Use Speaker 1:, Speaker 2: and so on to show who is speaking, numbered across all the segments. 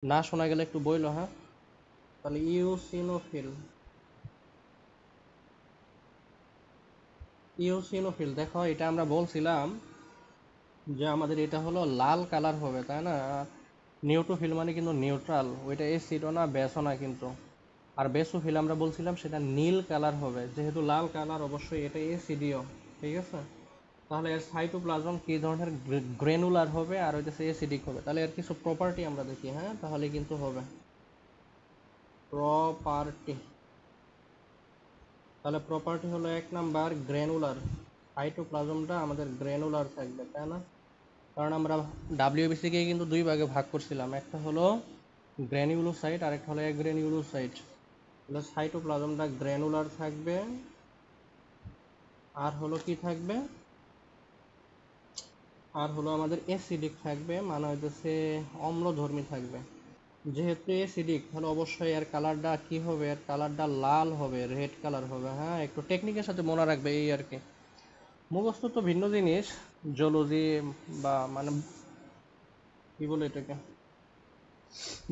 Speaker 1: না শোনা গেলে একটু বইলো, হ্যাঁ। তাহলে ইউসিনোফিল দেখো, এটা আমরা বলছিলাম যে আমাদের এটা হলো লাল কালার হবে, তাই না? নিউট্রোফিল মানে কিন্তু নিউট্রাল, ওইটা এসিডও না বেসও না কিন্তু। আর বেসোফিল আমরা বলছিলাম সেটা নীল কালার হবে, যেহেতু লাল কালার অবশ্যই এটা এসিডিও। ঠিক আছে, তাহলে এর সাইটোপ্লাজম কি ধরনের গ্রেনুলার হবে আর হইতেছে এসিডিক হবে। তাহলে এর কিছু প্রপার্টি আমরা দেখি, হ্যাঁ, তাহলে কিন্তু হবে প্রপার্টি। তাহলে প্রপার্টি হলো এক নাম্বার গ্রেনুলার, সাইটোপ্লাজমটা আমাদের গ্রেনুলার থাকবে, তাই না? কারণ আমরা ডাব্লিউবিসি কে কিন্তু দুই ভাগে ভাগ করছিলাম, একটা হলো গ্র্যানিউলোসাইট আর একটা হলো অ্যাগ্রেনিউলোসাইট। তাহলে সাইটোপ্লাজমটা গ্র্যানুলার থাকবে, আর হলো কি থাকবে, আর হলো আমাদের অ্যাসিডিক থাকবে, মানে হইতেছে অম্লধর্মী থাকবে। যেহেতু অ্যাসিডিক তাহলে অবশ্যই এর কালারটা কি হবে, এর কালারটা লাল হবে, রেড কালার হবে। হ্যাঁ, একটু টেকনিকের সাথে মনে রাখবে এই আর কি। মুখস্থ তো ভিন্ন জিনিস, জুলজি বা মানে কি বলে এটাকে,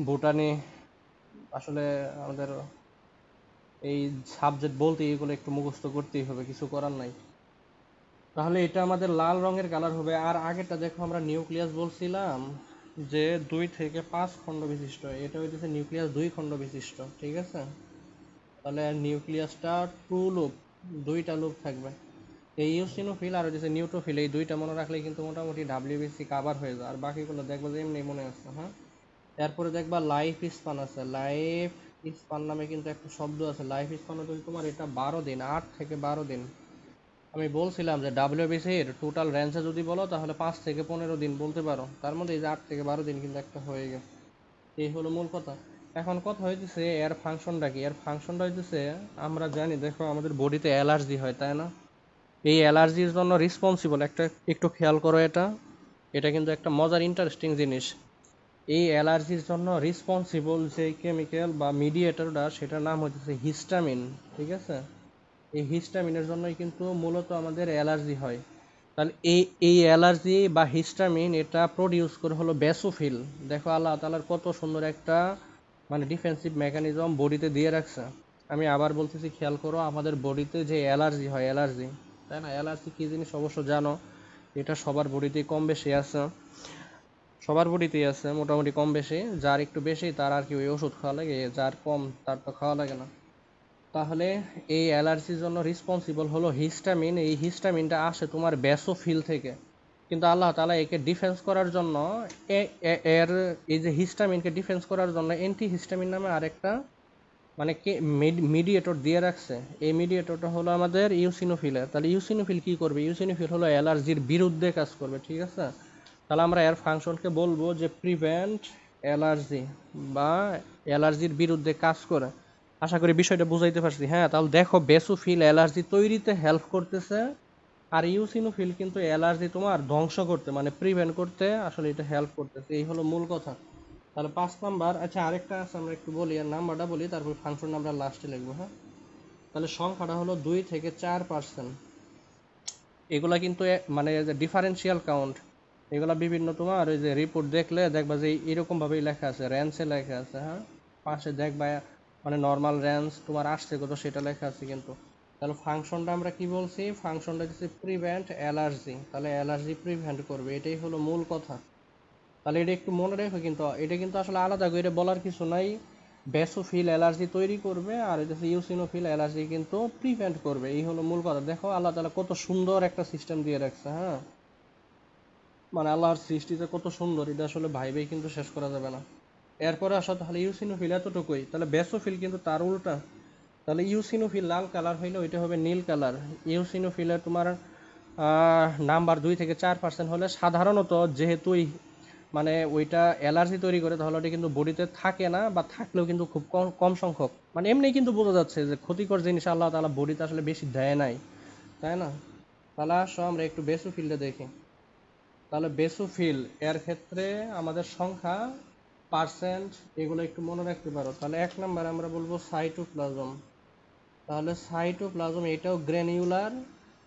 Speaker 1: বোটানি, আসলে আমাদের এই সাবজেক্ট বলতে এগুলো একটু মুখস্থ করতেই হবে, কিছু করার নাই। তাহলে এটা আমাদের লাল রঙের কালার হবে। আর আগেরটা দেখো, আমরা নিউক্লিয়াস বলছিলাম যে 2 থেকে 5 খণ্ড বিশিষ্ট, এটা হইতেছে নিউক্লিয়াস 2 খণ্ড বিশিষ্ট। ঠিক আছে, তাহলে নিউক্লিয়াসটা 2 লুপ, 2টা লুপ থাকবে। এই ইউসিনোফিল আর হচ্ছে নিউট্রোফিল, এই দুইটা মনে রাখলে কিন্তু মোটামুটি ডাব্লিউবিসি কাভার হয়ে যায়। আর বাকিগুলো দেখবো যে এমনি মনে আছে, হ্যাঁ। এরপরে দেখবা লাইফ স্পান আছে, লাইফ স্পান নামে কিন্তু একটা শব্দ আছে। লাইফ স্পান হচ্ছে তোমার এটা 12 দিন, 8 থেকে 12 দিন। আমি বলছিলাম যে ডাব্লিউবিসির টোটাল রেঞ্জে যদি বলো তাহলে 5 থেকে 15 দিন বলতে পারো, তার মধ্যে এই যে 8 থেকে 12 দিন কিন্তু একটা হয়ে গেছে। এই হলো মূল কথা। এখন কথা হইতেছে এর ফাংশনটা কি। এর ফাংশনটা হইতেছে, আমরা জানি দেখো আমাদের বডিতে অ্যালার্জি হয়, তাই না? এই অ্যালার্জির জন্য রেসপন্সিবল একটা, একটু খেয়াল করো এটা, এটা কিন্তু একটা মজার ইন্টারেস্টিং জিনিস। এই অ্যালার্জির জন্য রেসপন্সিবল যে কেমিক্যাল বা মিডিয়েটরটা, সেটার নাম হচ্ছে হিস্টামিন। ঠিক আছে, এই হিস্টামিনের জন্যই কিন্তু মূলত আমাদের অ্যালার্জি হয়। তাহলে এই এই অ্যালার্জি বা হিস্টামিন এটা প্রডিউস করে হলো বেসোফিল। দেখো আল্লাহ তাআলার কত সুন্দর একটা মানে ডিফেন্সিভ মেকানিজম বডিতে দিয়ে রাখছে। আমি আবার বলতেছি, খেয়াল করো, আমাদের বডিতে যে অ্যালার্জি হয়, অ্যালার্জি, তাই না? অ্যালার্জি কি জিনিস অবশ্য জানো, এটা সবার বডিতেই কম বেশি আছে, সবার বডিতেই আছে মোটামুটি কম বেশি। যার একটু বেশি তার আর কি ওই ওষুধ খাওয়া লাগে, যার কম তার তো খাওয়া লাগে না। তাহলে এই অ্যালার্জির জন্য রেসপন্সিবল হলো হিস্টামিন। এই হিস্টামিনটা আসে তোমার বেসোফিল থেকে। কিন্তু আল্লাহ তাআলা একে ডিফেন্স করার জন্য এর এই যে হিস্টামিনকে ডিফেন্স করার জন্য অ্যান্টি হিস্টামিন নামে আরেকটা মানে কে মিডিয়েটর দিয়ে রাখছে। এই মিডিয়েটরটা হলো আমাদের ইউসিনোফিলের। তাহলে ইউসিনোফিল কি করবে? ইউসিনোফিল হলো অ্যালার্জির বিরুদ্ধে কাজ করবে। ঠিক আছে, তাহলে আমরা এর ফাংশনকে বলবো যে প্রিভেন্ট অ্যালার্জি, বা অ্যালার্জির বিরুদ্ধে কাজ করে। আশা করি বিষয়টা বুঝাইতে পারছি। হ্যাঁ, তাহলে দেখো বেসোফিল অ্যালার্জি তৈরিতে হেল্প করতেছে, আর ইউসিনোফিল কিন্তু অ্যালার্জি তোমার ধ্বংস করতে মানে প্রিভেন্ট করতে আসলে এটা হেল্প করতেছে। এই হলো মূল কথা। তাহলে 5 নাম্বার, আচ্ছা আরেকটা আছে আমরা একটু বলি, আর নাম্বারটা বলি, তারপর ফাংশন আমরা লাস্টে লিখবো, হ্যাঁ। তাহলে সংখ্যাটা হলো 2 থেকে 4%। এগুলা কিন্তু মানে যে ডিফারেন্সিয়াল কাউন্ট, এগুলা বিভিন্ন তোমার ওই যে রিপোর্ট দেখলে দেখবা যে এরকম ভাবেই লেখা আছে, র্যাঞ্চে লেখা আছে, হ্যাঁ। পাশে দেখবা মানে নর্মাল র্যাঞ্চ তোমার আসছে কত সেটা লেখা আছে কিন্তু। তাহলে ফাংশনটা আমরা কি বলছি? ফাংশনটা হচ্ছে প্রিভেন্ট অ্যালার্জি, তাহলে অ্যালার্জি প্রিভেন্ট করবে, এটাই হলো মূল কথা। তাহলে এটা একটু মনে রেখো, কিন্তু এটা কিন্তু আসলে আলাদা করে বলার কিছু নাই। বেসোফিল অ্যালার্জি তৈরি করবে, আর এটা ইউসিনোফিল অ্যালার্জি কিন্তু প্রিভেন্ট করবে, এই হলো মূল কথা। দেখো আল্লাহ তাআলা কত সুন্দর একটা সিস্টেম দিয়ে রাখছে, হ্যাঁ। মানে আল্লাহর সৃষ্টিতে কত সুন্দর, এটা আসলে ভাইবেই কিন্তু শেষ করা যাবে না। এরপরে আসো তাহলে ইউসিনোফিল এতটুকুই, তাহলে বেসোফিল কিন্তু তার উল্টা। তাহলে ইউসিনোফিল লাল কালার হইলে ওইটা হবে নীল কালার। ইউসিনোফিলে তোমার নাম্বার 2 থেকে 4% হলে সাধারণত, যেহেতু মানে ওইটা অ্যালার্জি তৈরি করে, তাহলে ওটা কিন্তু বডিতে থাকে না, বা থাকলেও কিন্তু খুব কম কম সংখ্যক। মানে এমনি কিন্তু বোঝা যাচ্ছে যে ক্ষতিকর জিনিস আল্লাহ তাআলা বডিতে আসলে বেশি দেয় নাই, তাই না? তাহলে আসো আমরা একটু বেসোফিলটা দেখি। তাহলে বেসোফিল এর ক্ষেত্রে আমাদের সংখ্যা, পার্সেন্ট, এগুলো একটু মনে রাখতে পারো। তাহলে 1 নম্বরে আমরা বলবো সাইটোপ্লাজম। তাহলে সাইটোপ্লাজম এটাও গ্র্যানিউলার,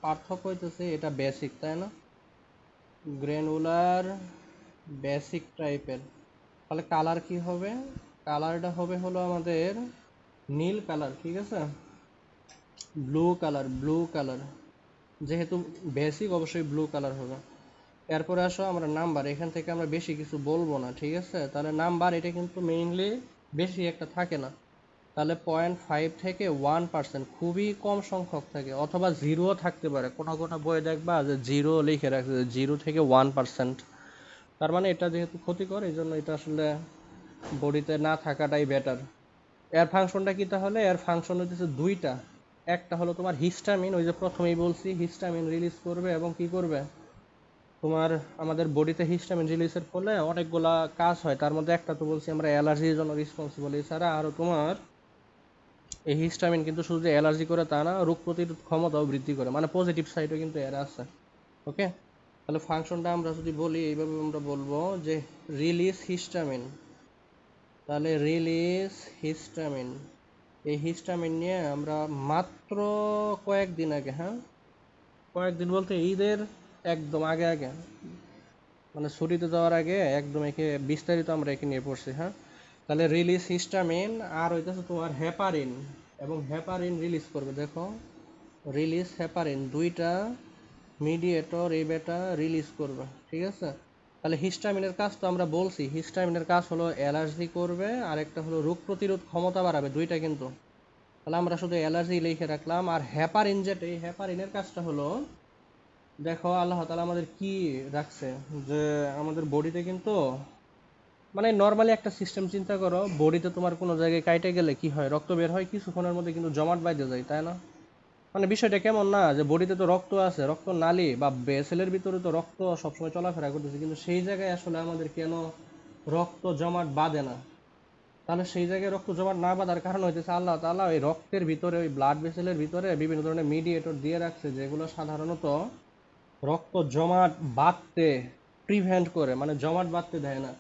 Speaker 1: পার্থক্য হইতেছে এটা বেসিক, তাই না? গ্র্যানুলার বেসিক টাইপের। তাহলে কালার কি হবে? কালারটা হবে হলো আমাদের নীল কালার, ঠিক আছে, ব্লু কালার, যেহেতু বেসিক অবশ্যই ব্লু কালার হবে। এরপরে আসো আমরা নাম্বার, এখান থেকে আমরা বেশি কিছু বলবো না, ঠিক আছে। তাহলে নাম্বার এটা কিন্তু মেইনলি বেশি একটা থাকে না, তাহলে 0.5 থেকে 1%, খুবই কম সংখ্যক থাকে, অথবা জিরো থাকতে পারে, কোনো কোনো বইয়ে দেখবা যে জিরো লিখে রাখছে, 0 থেকে 1%। তার মানে এটা যেহেতু ক্ষতিকর, এই জন্য এটা আসলে বডিতে না থাকাটাই বেটার। এর ফাংশনটা কি তাহলে? এর ফাংশন হচ্ছে দুইটা। একটা হলো তোমার হিস্টামিন, ওই যে প্রথমেই বলছি হিস্টামিন রিলিজ করবে, এবং কি করবে তোমার আমাদের বডিতে হিস্টামিন রিলিজের ফলে অনেকগুলা কাজ হয়, তার মধ্যে একটা তো বলছি আমরা অ্যালার্জির জন্য রেসপন্সিবল। এছাড়া আরও তোমার এই হিস্টামিন কিন্তু শুধু যে অ্যালার্জি করে তা না, রোগ প্রতিরোধ ক্ষমতাও বৃদ্ধি করে, মানে পজিটিভ সাইডও কিন্তু এর আছে। ওকে, তাহলে ফাংশনটা আমরা যদি বলি এইভাবে আমরা বলবো যে রিলিজ হিস্টামিন। তাহলে রিলিজ হিস্টামিন, এই হিস্টামিন নিয়ে আমরা মাত্র কয়েকদিন আগে, হ্যাঁ কয়েকদিন বলতে ঈদের একদম আগে আগে, মানে ছুটিতে যাওয়ার আগে একদম একে বিস্তারিত আমরা একে নিয়ে পড়ছি, হ্যাঁ। তাহলে রিলিজ হিস্টামিন আর হইতেছে তোমার হেপারিন, এবং হেপারিন রিলিজ করবে, দেখো রিলিজ হেপারিন, দুইটা মিডিয়েটর এই বেটা রিলিজ করবে, ঠিক আছে। তাহলে হিস্টামিনের কাজ তো আমরা বলছি, হিস্টামিনের কাজ হলো অ্যালার্জি করবে, আর একটা হলো রোগ প্রতিরোধ ক্ষমতা বাড়াবে, দুইটা কিন্তু। তাহলে আমরা শুধু অ্যালার্জি লিখে রাখলাম। আর হেপারিন, যেটা এই হেপারিনের কাজটা হলো, দেখো আল্লাহ তাআলা আমাদের কি রাখছে, যে আমাদের বডিতে কিন্তু, মানে নর্মালি একটা সিস্টেম চিন্তা করো, বডিতে তোমার কোনো জায়গায় কাইটে গেলে কি হয়, রক্ত বের হয়, কিছুক্ষণের মধ্যে কিন্তু জমাট বাইধে যায়, তাই না? মানে বিষয়টা কেমন না, যে বডিতে তো রক্ত আছে, রক্ত নালী বা ভেসেলের ভিতরে তো রক্ত সবসময় চলাফেরা করতেছে, কিন্তু সেই জায়গায় আসলে আমাদের কেন রক্ত জমাট বাঁধে না? তাহলে সেই জায়গায় রক্ত জমাট না বাঁধার কারণ হইতেছে আল্লাহ তাআলা ওই রক্তের ভিতরে, ওই ব্লাড ভেসেলের ভিতরে বিভিন্ন ধরনের মিডিয়েটর দিয়ে রাখছে, যেগুলো সাধারণত রক্ত জমাট বাঁধতে প্রিভেন্ট করে, মানে জমাট বাঁধতে দেয় না।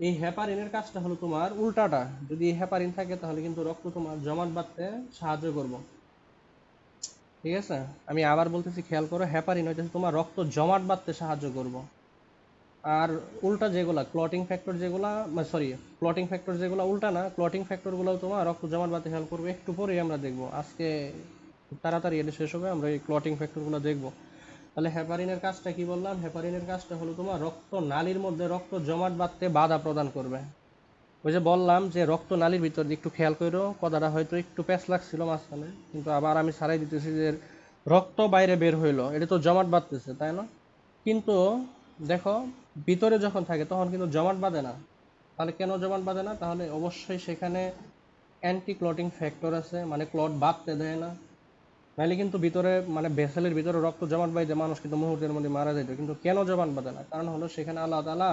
Speaker 1: এই হেপারিনের কাজটা হলো তোমার উল্টাটা, যদি এই হেপারিন থাকে তাহলে কিন্তু রক্ত তোমার জমাট বাঁধতে সাহায্য করব, ঠিক আছে। আমি আবার বলতেছি, খেয়াল করো, হেপারিন হইতেছে তোমার রক্ত জমাট বাঁধতে সাহায্য করব। আর উল্টা যেগুলা ক্লটিং ফ্যাক্টর, যেগুলা সরি ক্লটিং ফ্যাক্টর যেগুলা উল্টা না, ক্লটিং ফ্যাক্টরগুলো তোমার রক্ত জমাট বাঁধতে হেল্প করবে, একটু পরেই আমরা দেখব, আজকে খুব তাড়াতাড়ি এটা শেষ হবে, আমরা এই ক্লটিং ফ্যাক্টরগুলো দেখব। তাহলে হেপারিনের কাজটা কি বললাম? হেপারিনের কাজটা হলো তোমার রক্ত নালীর মধ্যে রক্ত জমাট বাঁধতে বাধা প্রদান করবে। ওই যে বললাম যে রক্ত নালীর ভিতর দিয়ে, একটু খেয়াল করো, কথাটা হয়তো একটু প্যাচ লাগছিল মাঝখানে, কিন্তু আবার আমি ছাড়াই দিতেছি, যে রক্ত বাইরে বের হইলো, এটা তো জমাট বাঁধতেছে, তাই না? কিন্তু দেখো, ভিতরে যখন থাকে তখন কিন্তু জমাট বাঁধে না। তাহলে কেন জমাট বাঁধে না? তাহলে অবশ্যই সেখানে অ্যান্টি ক্লটিং ফ্যাক্টর আছে, মানে ক্লট বাঁধতে দেয় না। নাহলে কিন্তু ভিতরে, মানে ভেসেলের ভিতরে রক্ত জমাট বাঁধে মানুষ কিন্তু মুহূর্তের মধ্যে মারা যেত। কিন্তু কেন জমাট বাঁধে না? কারণ হলো সেখানে আল্লাহ তাআলা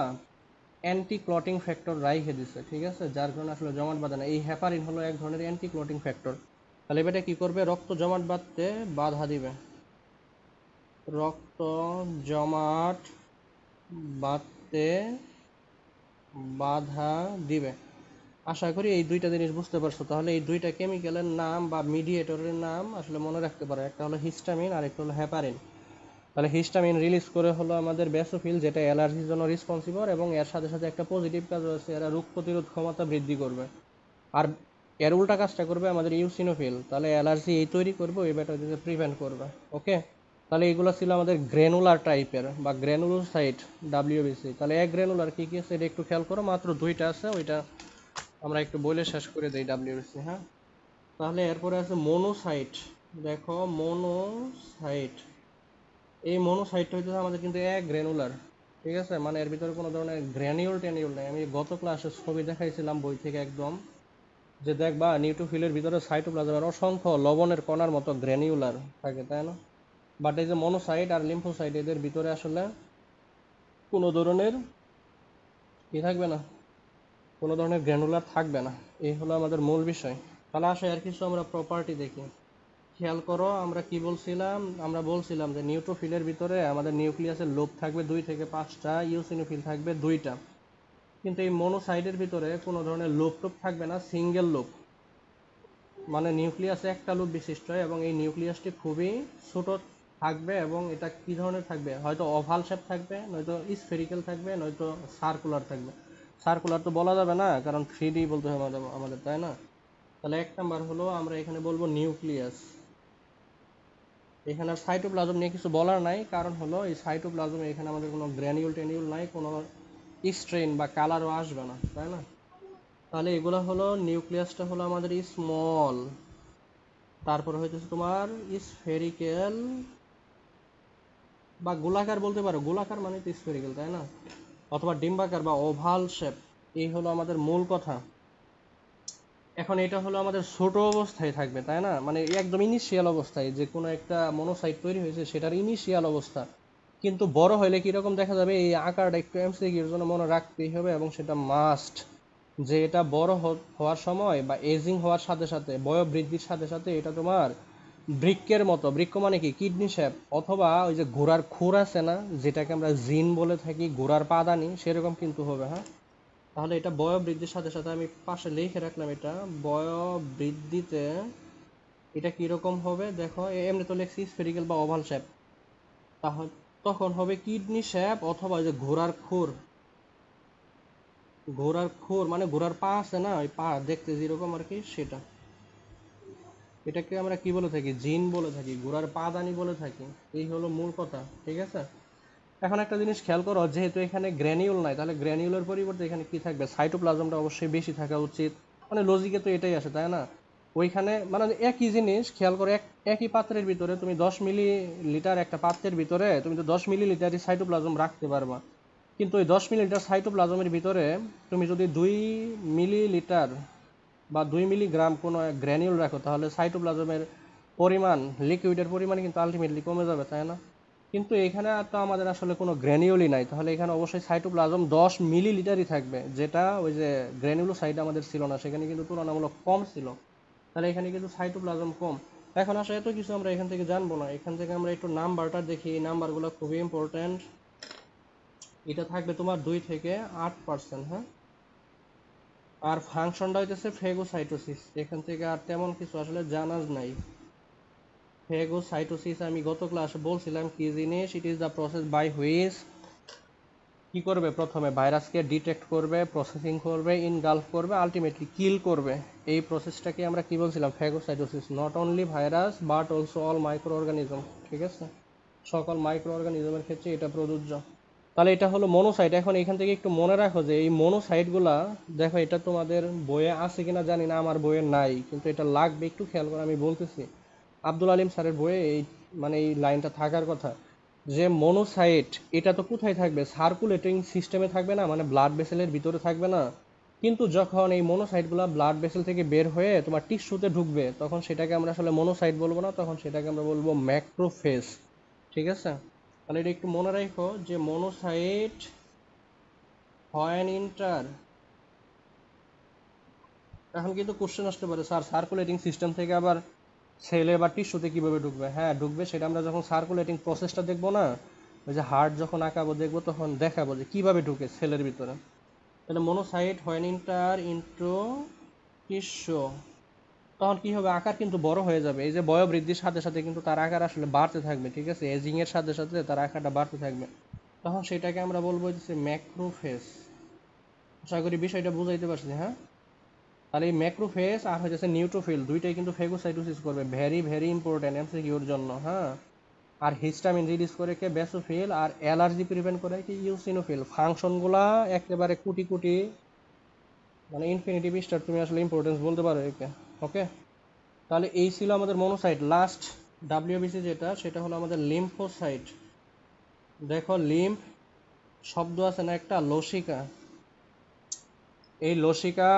Speaker 1: অ্যান্টি ক্লটিং ফ্যাক্টর রাইখে দিছে, ঠিক আছে, যার কারণে আসলে জমাট বাঁধে না। এই হেপারিন হলো এক ধরনের অ্যান্টি ক্লটিং ফ্যাক্টর। তাহলে এটা কি করবে? রক্ত জমাট বাঁধতে বাধা দিবে, রক্ত জমাট বাঁধতে বাধা দিবে। আশা করি এই দুইটা জিনিস বুঝতে পারছো। তাহলে এই দুইটা কেমিক্যালের নাম বা মিডিয়েটরের নাম আসলে মনে রাখতে পারো, একটা হলো হিস্টামিন আর একটা হলো হেপারিন। তাহলে হিস্টামিন রিলিজ করে হলো আমাদের বেসোফিল, যেটা অ্যালার্জির জন্য রেসপন্সিবল, এবং এর সাথে সাথে একটা পজিটিভ কাজ রয়েছে, এরা রোগ প্রতিরোধ ক্ষমতা বৃদ্ধি করবে। আর এর উল্টা কাজটা করবে আমাদের ইউসিনোফিল, তাহলে অ্যালার্জি এই তৈরি করবে, ওই ব্যাটারিকে প্রিভেন্ট করবে। ওকে, তাহলে এগুলো ছিল আমাদের গ্র্যানুলার টাইপের বা গ্র্যানুলোসাইট, ডাব্লিউবিসি। তাহলে এক গ্র্যানুলার কী কী আছে এটা একটু খেয়াল করো, মাত্র দুইটা আছে, ওইটা আমরা একটু বলে শেষ করে দিই ডাব্লিউবিসি, হ্যাঁ। তাহলে এরপরে আছে মনোসাইট। দেখো মনোসাইট, এই মনোসাইটটা হইতেছে আমাদের কিন্তু এক গ্র্যানুলার, ঠিক আছে, মানে এর ভিতরে কোনো ধরনের গ্র্যানিউল ট্যানিউল নেই। আমি গত ক্লাসে ছবি দেখাইছিলাম বই থেকে একদম, যে দেখবা নিউট্রোফিলের ভিতরে সাইটোপ্লাজমের অসংখ্য লবণের কণার মতো গ্র্যানিউলার থাকে, তাই না? বাট এই যে মনোসাইট আর লিম্ফোসাইট, এদের ভিতরে আসলে কোনো ধরনের কি থাকবে না, কোনো ধরনের গ্র্যানুলার থাকবে না। এই হলো আমাদের মূল বিষয়। তাহলে আসে আর কিছু আমরা প্রপার্টি দেখি। খেয়াল করো, আমরা কি বলছিলাম? আমরা বলছিলাম যে নিউট্রোফিলের ভিতরে আমাদের নিউক্লিয়াসের লোব থাকবে 2 থেকে 5টা, ইউসিনোফিল থাকবে 2টা। কিন্তু এই মনোসাইটের ভিতরে কোনো ধরনের লোব টোপ থাকবে না, সিঙ্গেল লোব, মানে নিউক্লিয়াসে একটা লুপ বিশিষ্ট, এবং এই নিউক্লিয়াসটি খুবই ছোট থাকবে, এবং এটা কি ধরনের থাকবে? হয়তো ওভাল শেপ থাকবে, নয়তো স্ফেরিক্যাল থাকবে, নয়তো সার্কুলার থাকবে। সার্কুলার তো বলা যাবে না, কারণ 3D বলতে হবে আমাদের, তাই না? তাহলে 1 নাম্বার হলো আমরা এখানে বলবো নিউক্লিয়াস। এখানে সাইটোপ্লাজম নিয়ে কিছু বলার নাই, কারণ হলো এই সাইটোপ্লাজমে এখানে আমাদের কোনো গ্র্যানিউল টেনিউল নাই, কোনো স্ট্রেন বা কালারও আসবে না, তাই না? তাহলে এগুলো হলো, নিউক্লিয়াসটা হলো আমাদের স্মল, তারপর হচ্ছে তোমার স্ফেরিক্যাল বা গোলাকার বলতে পারো, গোলাকার মানে তো স্ফেরিক্যাল, তাই না? অথবা ডিম্বাকার বা ওভাল শেপ। এই হলো আমাদের মূল কথা। এখন এটা হলো আমাদের ছোট অবস্থায় থাকবে, তাই না? মানে একদম ইনিশিয়াল অবস্থায়, যে কোনো একটা মনোসাইট তৈরি হয়েছে সেটার ইনিশিয়াল অবস্থা। কিন্তু বড় হলে কিরকম দেখা যাবে, এই আকারটা একটু এমসিকিউর জন্য মনে রাখতেই হবে, এবং সেটা মাস্ট, যে এটা বড় হওয়ার সময় বা এজিং হওয়ার সাথে সাথে, বয়স বৃদ্ধির সাথে সাথে এটা তোমার বৃক্কের মতো, বৃক্ক মানে কি, কিডনি শেপ, অথবা ওই যে ঘোড়ার খুর আছে না, যেটাকে আমরা জিন বলে থাকি, ঘোড়ার পাদানি, সেরকম কিন্তু হবে, হ্যাঁ? তাহলে এটা বয়স বৃদ্ধির সাথে সাথে, আমি পাশে লিখে রাখলাম, এটা বয়স বৃদ্ধিতে এটা কিরকম হবে দেখো, এমনি তো লেখছি স্ফেরিক্যাল বা ওভাল শেপ, তাহলে তখন হবে কিডনি শেপ, অথবা ওই যে ঘোড়ার খুর। ঘোড়ার খুর মানে ঘোড়ার পা আছে না, ওই পা দেখতে যেরকম আর কি, সেটা। এটাকে আমরা কি বলে থাকি, জিন বলে থাকি, ঘোড়ার পাদানি বলে থাকি। এই হলো মূল কথা, ঠিক আছে? এখন একটা জিনিস খেয়াল করো, যেহেতু এখানে গ্র্যানিউল নাই, তাহলে গ্র্যানিউলের পরিবর্তে এখানে কি থাকবে, সাইটোপ্লাজমটা অবশ্যই বেশি থাকা উচিত। মানে লজিকে তো এটাই আসে, তাই না? ওইখানে মানে একই জিনিস খেয়াল করো, একই পাত্রের ভিতরে তুমি 10 মিলিলিটার, একটা পাত্রের ভিতরে তুমি তো 10 মিলিলিটারই সাইটোপ্লাজম রাখতে পারবা, কিন্তু ওই 10 মিলিলিটার সাইটোপ্লাজমের ভিতরে তুমি যদি 2 মিলিলিটার বা 2 মিলিগ্রাম কোনো গ্র্যানিউল রাখো, তাহলে সাইটোপ্লাজমের পরিমাণ, লিকুইডের পরিমাণ কিন্তু আলটিমেটলি কমে যাবে, তাই না? কিন্তু এখানে তো আমাদের আসলে কোনো গ্র্যানিউলই নাই, তাহলে এখানে অবশ্যই সাইটোপ্লাজম 10 মিলিলিটারই থাকবে, যেটা ওই যে গ্র্যানিউলোসাইট আমাদের ছিল না, সেখানে কিন্তু তুলনামূলক কম ছিল। তাহলে এখানে কিন্তু সাইটোপ্লাজম কম। এখন আসলে এত কিছু আমরা এখান থেকে জানবো না, এখান থেকে আমরা একটু নাম্বারটা দেখি, এই নাম্বারগুলো খুবই ইম্পর্ট্যান্ট। এটা থাকবে তোমার 2 থেকে 8%, হ্যাঁ? আর ফাংশনটা হইতেছে ফেগোসাইটোসিস, এখান থেকে আর তেমন কিছু আসলে জানার নাই। ফেগোসাইটোসিস আমি গত ক্লাসে বলছিলাম কি জিনিস, it is the process by which কি করবে, প্রথমে ভাইরাসকে ডিটেক্ট করবে, প্রসেসিং করবে, ইনগালফ করবে, আলটিমেটলি কিল করবে। এই প্রসেসটাকে আমরা কি বলছিলাম, phagocytosis. Not only virus but also all micro organism, ঠিক আছে? সকল মাইক্রো অর্গানিজমের ক্ষেত্রে এটা প্রযোজ্য। তাহলে এটা হলো মনোসাইট। এখন এখান থেকে একটু মনে রাখো যে এই মনোসাইটগুলা, দেখো এটা তোমাদের বইয়ে আছে কিনা জানি না, আমার বইয়ে নাই, কিন্তু এটা লাগবে, একটু খেয়াল করে আমি বলতেছি। আব্দুল আলিম স্যারের বইয়ে এই মানে এই লাইনটা থাকার কথা, যে মনোসাইট এটা তো কোথায় থাকবে, সার্কুলেটিং সিস্টেমে থাকবে না, মানে ব্লাড ভেসেলের ভিতরে থাকবে না। কিন্তু যখন এই মনোসাইটগুলো ব্লাড ভেসেল থেকে বের হয়ে তোমার টিস্যুতে ঢুকবে, তখন সেটাকে আমরা আসলে মনোসাইট বলবো না, তখন সেটাকে আমরা বলবো ম্যাক্রোফেজ, ঠিক আছে? তাহলে এটা একটু মনে রাখো যে মনোসাইট হোয়েন ইন্টার, এখন কিন্তু কোশ্চেন আসতে পারে, স্যার সার্কুলেটিং সিস্টেম থেকে আবার সেলে বা টিস্যুতে কিভাবে ঢুকবে? হ্যাঁ ঢুকবে, সেটা আমরা যখন সার্কুলেটিং প্রসেসটা দেখবো না, ওই যে হার্ট যখন আঁকাবো দেখবো, তখন দেখাবো যে কিভাবে ঢুকে সেলের ভিতরে। তাহলে monocyte when inter into tissue, তখন কি হবে, আকার কিন্তু বড় হয়ে যাবে। এই যে বয়স বৃদ্ধির সাথে সাথে কিন্তু তার আকার আসলে বাড়তে থাকবে, ঠিক আছে? এজিং এর সাথে সাথে তার আকারটা বাড়তে থাকবে, তখন সেটাকে আমরা বলবো যে ম্যাক্রোফেজ। আশা করি বিষয়টা বুঝাইতে পারছি, হ্যাঁ? তাহলে এই ম্যাক্রোফেজ আর হচ্ছে নিউট্রোফিল, দুইটাই কিন্তু ফেগোসাইটোসিস করবে, ভেরি ভেরি ইম্পর্টেন্ট এমসিকিউর জন্য, হ্যাঁ? আর হিস্টামিন রিলিজ করে কে, বেসোফিল, আর অ্যালার্জি প্রিভেন্ট করে কি, ইউসিনোফিল। ফাংশনগুলা একেবারে কোটি কোটি, মানে ইনফিনিটিভ স্টার, তুমি আসলে ইম্পর্টেন্স বলতে পারো একে। ওকে, তাহলে এই ছিল আমাদের মনোসাইট। লাস্ট ডাব্লিউবিসি যেটা, সেটা হলো আমাদের লিম্ফোসাইট। দেখো লিম্ফ শব্দ আছে না একটা, লসিকা, এই লসিকা,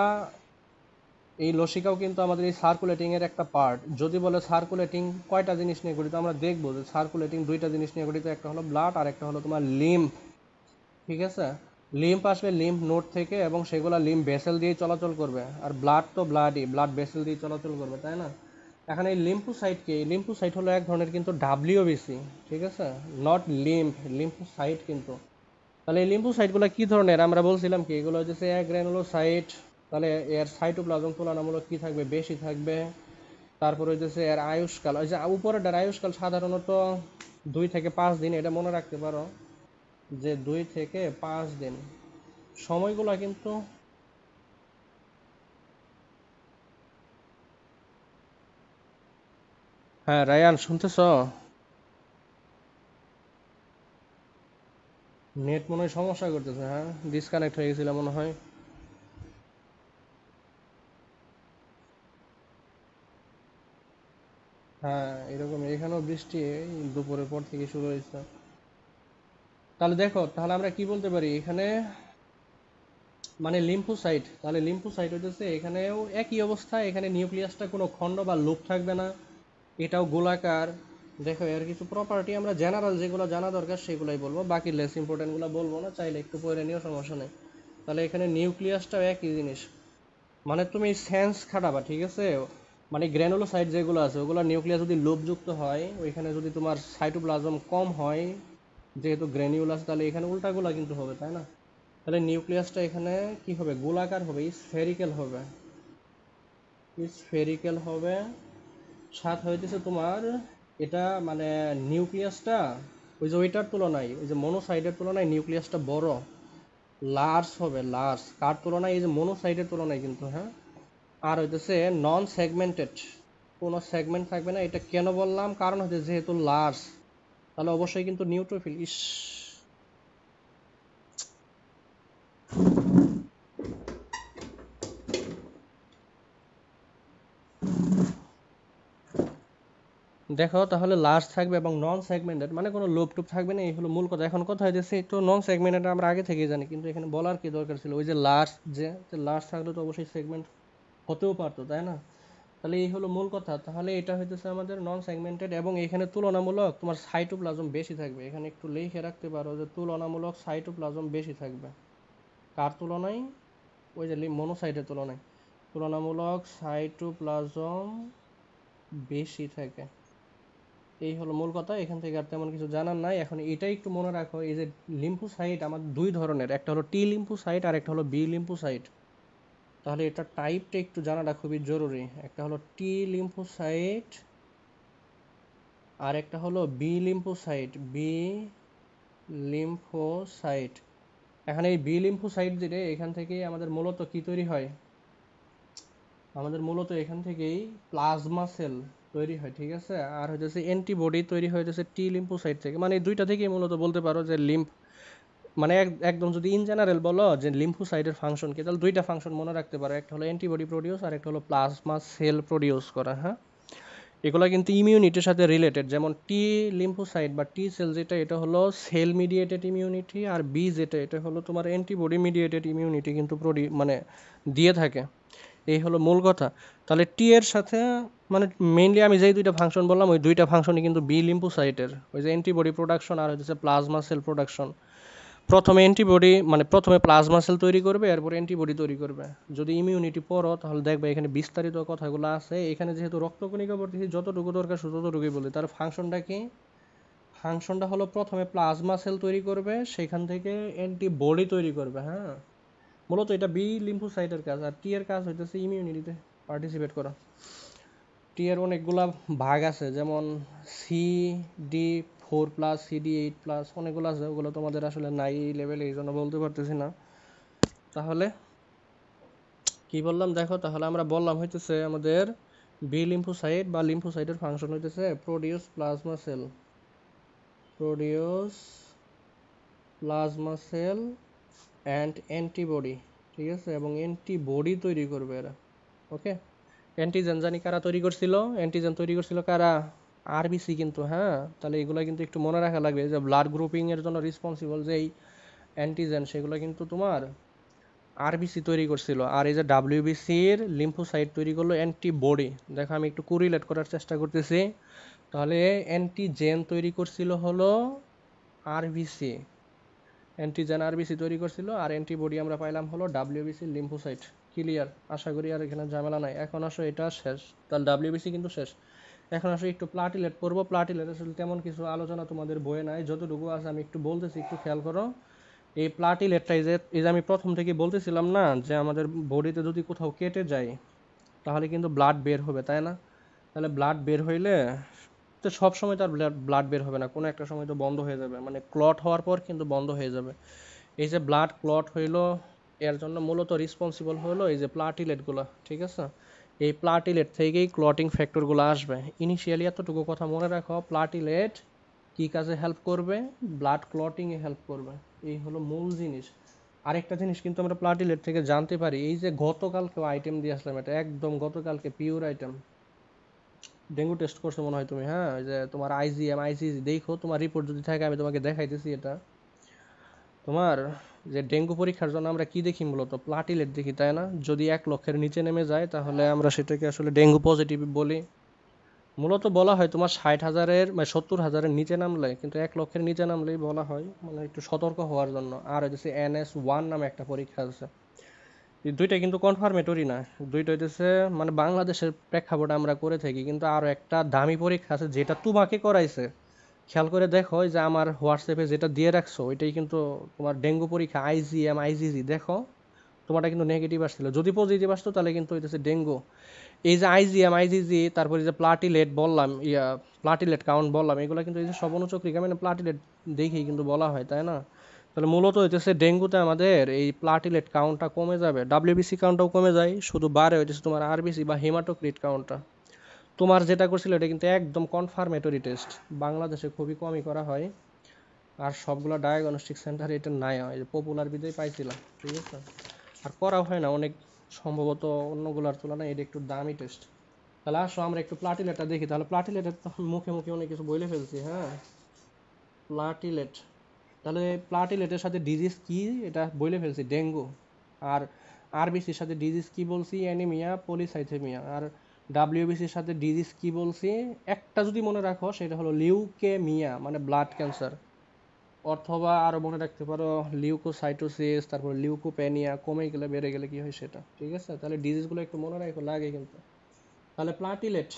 Speaker 1: এই লসিকাও কিন্তু আমাদের এই সার্কুলেটিং এর একটা পার্ট। যদি বলে সার্কুলেটিং কয়টা জিনিস নিয়ে গঠিত, আমরা দেখবো যে সার্কুলেটিং দুইটা জিনিস নিয়ে গঠিত, একটা হলো ব্লাড আর একটা হলো তোমার লিম্ফ, ঠিক আছে? লিম্ফ আসবে লিম্ফ নোড থেকে, এবং সেগুলো লিম্ফ ভেসেল দিয়ে চলাচল করবে, আর ব্লাড তো ব্লাডই, ব্লাড ভেসেল দিয়ে চলাচল করবে, তাই না? এখন এই লিম্ফোসাইট কি, এই লিম্ফোসাইট হলো এক ধরনের কিন্তু ডাব্লিউবিসি, ঠিক আছে? নট লিম্ফ, লিম্ফোসাইট কিন্তু। তাহলে এই লিম্ফোসাইটগুলো কি ধরনের, আমরা বলছিলাম কি, এগুলো হচ্ছে গ্র্যানুলোসাইট। তাহলে এর সাইটোপ্লাজম তুলনামূলক কি থাকবে, বেশি থাকবে। তারপরে হচ্ছে এর আয়ুষ্কাল, ওই যে উপরের আয়ুষ্কাল সাধারণত 2 থেকে 5 দিন, এটা মনে রাখতে পারো যে 2 থেকে 5 দিন। সময়গুলো কিন্তু হ্যাঁ রায়ান শুনতেছ? নেট মনে হয় সমস্যা করতেছে, হ্যাঁ ডিসকানেক্ট হয়ে গেছিল মনে হয়। হ্যাঁ এরকম এখানেও বৃষ্টি এই দুপুরের পর থেকে শুরু হয়েছে। তাহলে দেখো, তাহলে আমরা কি বলতে পারি এখানে, মানে লিম্ফোসাইট, তাহলে লিম্ফোসাইট হইতেছে এখানেও একই অবস্থা, এখানে নিউক্লিয়াসটা কোনো খণ্ড বা লুপ থাকবে না, এটাও গোলাকার। দেখো এর কিছু প্রপার্টি আমরা জেনারেল যেগুলো জানা দরকার সেগুলাই বলবো, বাকি লেস ইম্পর্টেন্টগুলো বলবো না, চাইলে একটু পরে নিও সমস্যা নেই। তাহলে এখানে নিউক্লিয়াসটাও একই জিনিস, মানে তুমি সেন্স খাটাবা, ঠিক আছে? মানে গ্র্যানুলোসাইট যেগুলো আছে ওগুলো নিউক্লিয়াস যদি লোপযুক্ত হয়, ওইখানে যদি তোমার সাইটোপ্লাজম কম হয়, যেহেতু গ্র্যানিউলাস, তাহলে এখানে উল্টাগুলা কিন্তু হবে, তাই না? তাহলে নিউক্লিয়াসটা এখানে কি হবে, গোলাকার হবে, স্ফেরিক্যাল হবে, স্ফেরিক্যাল হবে। সাথে হইতেছে তোমার এটা মানে নিউক্লিয়াসটা ওই যে ওইটার তুলনায়, ওই যে মনোসাইটের তুলনায় নিউক্লিয়াসটা বড়, লার্জ হবে, লার্জ কার তুলনায়, এই যে মনোসাইটের তুলনায় কিন্তু, হ্যাঁ। আর হইতেছে নন সেগমেন্টেড, কোনো সেগমেন্ট থাকবে না। এটা কেন বললাম, কারণ হচ্ছে যেহেতু লার্জ, তাহলে অবশ্যই কিন্তু নিউট্রোফিল। ইস, দেখো তাহলে লার্জ থাকবে এবং নন সেগমেন্টেড, মানে কোনো লোপ টুপ থাকবে না, এই হলো মূল কথা। এখন কথা হইতেছে তো নন সেগমেন্টেড আমরা আগে থেকেই জানি, কিন্তু এখানে বলার কি দরকার ছিল, ওই যে লার্জ, যে লার্জ থাকলে তো অবশ্যই সেগমেন্ট হতেও পারতো, তাই না? তাহলে এই হলো মূল কথা। তাহলে এটা হইতেছে আমাদের নন সেগমেন্টেড, এবং এখানে তুলনামূলক তোমার সাইটোপ্লাজম বেশি থাকবে, এখানে একটু লিখে রাখতে পারো যে তুলনামূলক সাইটোপ্লাজম বেশি থাকবে। কার তুলনায়? ওই যে মনোসাইটের তুলনায় তুলনামূলক সাইটোপ্লাজম বেশি থাকে। এই হলো মূল কথা, এখান থেকে আর তেমন কিছু জানার নাই। এখন এটাই একটু মনে রাখো, এই যে লিম্ফোসাইট আমাদের দুই ধরনের, একটা হলো টি লিম্ফোসাইট আর একটা হলো বি লিম্ফোসাইট। তাহলে এটা টাইপটা একটু জানাটা খুবই জরুরি, একটা হলো টি লিম্ফোসাইট আর একটা হলো বি লিম্ফোসাইট, বি লিম্ফোসাইট। এখন এই বি লিম্ফোসাইট যেটা, এখান থেকেই আমাদের মূলত কি তৈরি হয়, আমাদের মূলত এখান থেকেই প্লাজমা সেল তৈরি হয়, ঠিক আছে? আর হইতেছে অ্যান্টিবডি তৈরি হয় হইতেছে টি লিম্ফোসাইট থেকে, মানে এই দুইটা থেকেই মূলত বলতে পারো যে লিম্ফ, মানে একদম যদি ইন জেনারেল বলো যে লিম্ফোসাইটের ফাংশন কি, তাহলে দুইটা ফাংশন মনে রাখতে পারো, একটা হলো অ্যান্টিবডি প্রডিউস আর একটা হলো প্লাজমা সেল প্রডিউস করা, হ্যাঁ। এগুলো কিন্তু ইমিউনিটির সাথে রিলেটেড, যেমন টি লিম্ফোসাইট বা টি সেল যেটা, এটা হলো সেল মিডিয়েটেড ইমিউনিটি, আর বি যেটা, এটা হলো তোমার অ্যান্টিবডি মিডিয়েটেড ইমিউনিটি কিন্তু মানে দিয়ে থাকে। এই হলো মূল কথা। তাহলে টি এর সাথে মানে মেইনলি আমি যেই দুইটা ফাংশন বললাম, ওই দুইটা ফাংশনই কিন্তু বি লিম্ফোসাইটের, ওই যে অ্যান্টিবডি প্রোডাকশন আর হচ্ছে প্লাজমা সেল প্রোডাকশন। প্রথমে অ্যান্টিবডি মানে প্রথমে প্লাজমা সেল তৈরি করবে, এরপর অ্যান্টিবডি তৈরি করবে। যদি ইমিউনিটি পড়ো তাহলে দেখবে এখানে বিস্তারিত কথাগুলো আছে। এখানে যেহেতু রক্তকণিকা পড়তেছি, যতটুকু দরকার শুধু ততটুকুই বলি। তার ফাংশনটা কি? ফাংশনটা হলো প্রথমে প্লাজমা সেল তৈরি করবে, সেখান থেকে অ্যান্টিবডি তৈরি করবে, হ্যাঁ। মূলত এটা বি লিম্ফোসাইটের কাজ, আর টি এর কাজ হইতেছে ইমিউনিটিতে পার্টিসিপেট করা। টি এর অনেকগুলা ভাগ আছে, যেমন CD4+, CD8+, অনেকগুলো আছে, ওগুলো তোমাদের আসলে নাই এই লেভেলে, এই জন্য বলতে পারতেছি না। তাহলে কি বললাম দেখো, তাহলে আমরা বললাম হইতেছে আমাদের বি লিম্ফোসাইট বা লিম্ফোসাইটের ফাংশন হইতেছে produce plasma sell, produce plasma sell and antibody, ঠিক আছে? এবং অ্যান্টিবডি তৈরি করবে এরা, ওকে। অ্যান্টিজেন জানি কারা তৈরি করছিল, অ্যান্টিজেন তৈরি করছিল কারা? আরবিসি কিন্তু, হ্যাঁ। তাহলে এগুলো কিন্তু একটু মনে রাখা লাগবে, যে ব্লাড গ্রুপিং এর জন্য রেসপন্সিবল যে অ্যান্টিজেন, সেগুলো কিন্তু তোমার আরবিসি তৈরি করছিল। আর এই যে ডাব্লিউবিসির লিম্ফোসাইট তৈরি করলো অ্যান্টিবডি। দেখো আমি একটু কোরিলেট করার চেষ্টা করতেছি। তাহলে অ্যান্টিজেন তৈরি করছিল হলো আরবিসি, অ্যান্টিজেন আরবিসি তৈরি করছিল, আর অ্যান্টিবডি আমরা পাইলাম হলো ডাব্লিউবিসি লিম্ফোসাইট। ক্লিয়ার? আশা করি আর এখানে ঝামেলা নাই। এখন আসো এটা শেষ, তাহলে ডাব্লিউবিসি কিন্তু শেষ। এখন আসো একটু প্লাটিলেট পড়বো। প্লাটিলেট আসলে তেমন কিছু আলোচনা তোমাদের বইয়ে নাই, যতটুকু আছে আমি একটু বলতেছি, একটু খেয়াল করো। এই প্লাটিলেটটা এই যে আমি প্রথম থেকে বলতেছিলাম না, যে আমাদের বডিতে যদি কোথাও কেটে যায় তাহলে কিন্তু ব্লাড বের হবে, তাই না? তাহলে ব্লাড বের হইলে তো সব সময় তার ব্লাড বের হবে না, কোনো একটা সময় তো বন্ধ হয়ে যাবে, মানে ক্লট হওয়ার পর কিন্তু বন্ধ হয়ে যাবে। এই যে ব্লাড ক্লট হইলো, এর জন্য মূলত রেসপন্সিবল হলো এই যে প্লাটিলেটগুলো, ঠিক আছে? এই প্লাটিলেট থেকেই ক্লটিং ফ্যাক্টরগুলো আসবে। ইনিশিয়ালি এতটুকু কথা মনে রাখো, প্লাটিলেট কী কাজে হেল্প করবে? ব্লাড ক্লটিংয়ে হেল্প করবে। এই হলো মূল জিনিস। আরেকটা জিনিস কিন্তু আমরা প্লাটিলেট থেকে জানতে পারি, এই যে গতকালকেও আইটেম দিয়ে আসলাম, এটা একদম গতকালকে পিওর আইটেম। ডেঙ্গু টেস্ট করছো মনে হয় তুমি, হ্যাঁ? ওই যে তোমার আইজিএম আইজিজি দেখো, তোমার রিপোর্ট যদি থাকে আমি তোমাকে দেখাইতেছি। এটা তোমার যে ডেঙ্গু পরীক্ষার জন্য আমরা কি দেখি? মূলত প্লাটিলেট দেখি, তাই না? যদি 1 লক্ষের নিচে নেমে যায় তাহলে আমরা সেটাকে আসলে ডেঙ্গু পজিটিভ বলি। মূলত বলা হয় তোমার 60,000-এর মানে 70,000-এর নিচে নামলে, কিন্তু 1 লক্ষের নিচে নামলেই বলা হয় মানে একটু সতর্ক হওয়ার জন্য। আর হচ্ছে NS1 নামে একটা পরীক্ষা আছে, এই দুইটা কিন্তু কনফার্মেটরি না। দুইটা হইতেছে মানে বাংলাদেশের প্রেক্ষাপটে আমরা করে থাকি, কিন্তু আরও একটা দামি পরীক্ষা আছে যেটা তোমাকে করাইছে। খেয়াল করে দেখো যে আমার হোয়াটসঅ্যাপে যেটা দিয়ে রাখছো ওইটাই কিন্তু তোমার ডেঙ্গু পরীক্ষা, আইজিএম আইজিজি, দেখো তোমারটা কিন্তু নেগেটিভ আসছিল। যদি পজিটিভ আসতো তাহলে কিন্তু হইতেছে ডেঙ্গু। এই যে আইজিএম আইজিজি, তারপরে যে প্লাটিলেট বললাম, প্লাটিলেট কাউন্ট বললাম, এগুলো কিন্তু এই যে সবনুচক্রিকা মানে প্লাটিলেট দেখেই কিন্তু বলা হয়, তাই না? তাহলে মূলত হইতেছে ডেঙ্গুতে আমাদের এই প্লাটিলেট কাউন্টটা কমে যাবে, ডাব্লিউবিসি কাউন্টটাও কমে যায়, শুধু বাড়ে হইতেছে তোমার আরবিসি বা হেমাটোক্রিট কাউন্টটা। তোমার যেটা করছিল এটা কিন্তু একদম কনফার্মেটরি টেস্ট, বাংলাদেশে খুবই কমই করা হয়। আর সবগুলো ডায়াগনস্টিক সেন্টারে এটা নাই, এই যে পপুলার বিদেই পাইছিলাম, ঠিক আছে? আর করাও হয় না অনেক, সম্ভবত অন্যগুলোর তুলনায় এটা একটু দামি টেস্ট। তাহলে আসো আমরা একটু প্লাটিলেটটা দেখি। তাহলে প্লাটিলেটের তো মুখে মুখে অনেক কিছু বলে ফেলছি, হ্যাঁ? প্লাটিলেট, তাহলে প্লাটিলেটের সাথে ডিজিজ কি এটা বলে ফেলছি, ডেঙ্গু। আর আরবিসির সাথে ডিজিজ কি বলছি? Anaemia polycythaemia. আর ডাব্লিউবিসির সাথে ডিজিজ কি বলছি? একটা যদি মনে রাখো সেটা হলো লিউকেমিয়া, মানে ব্লাড ক্যান্সার। অথবা আরো মনে রাখতে পারো লিউকোসাইটোসিস, তারপর লিউকোপেনিয়া, কমে গেলে বেড়ে গেলে কি হয় সেটা, ঠিক আছে? তাহলে ডিজিজগুলো একটু মনে রাখো, লাগে কিন্তু। তাহলে প্লাটিলেট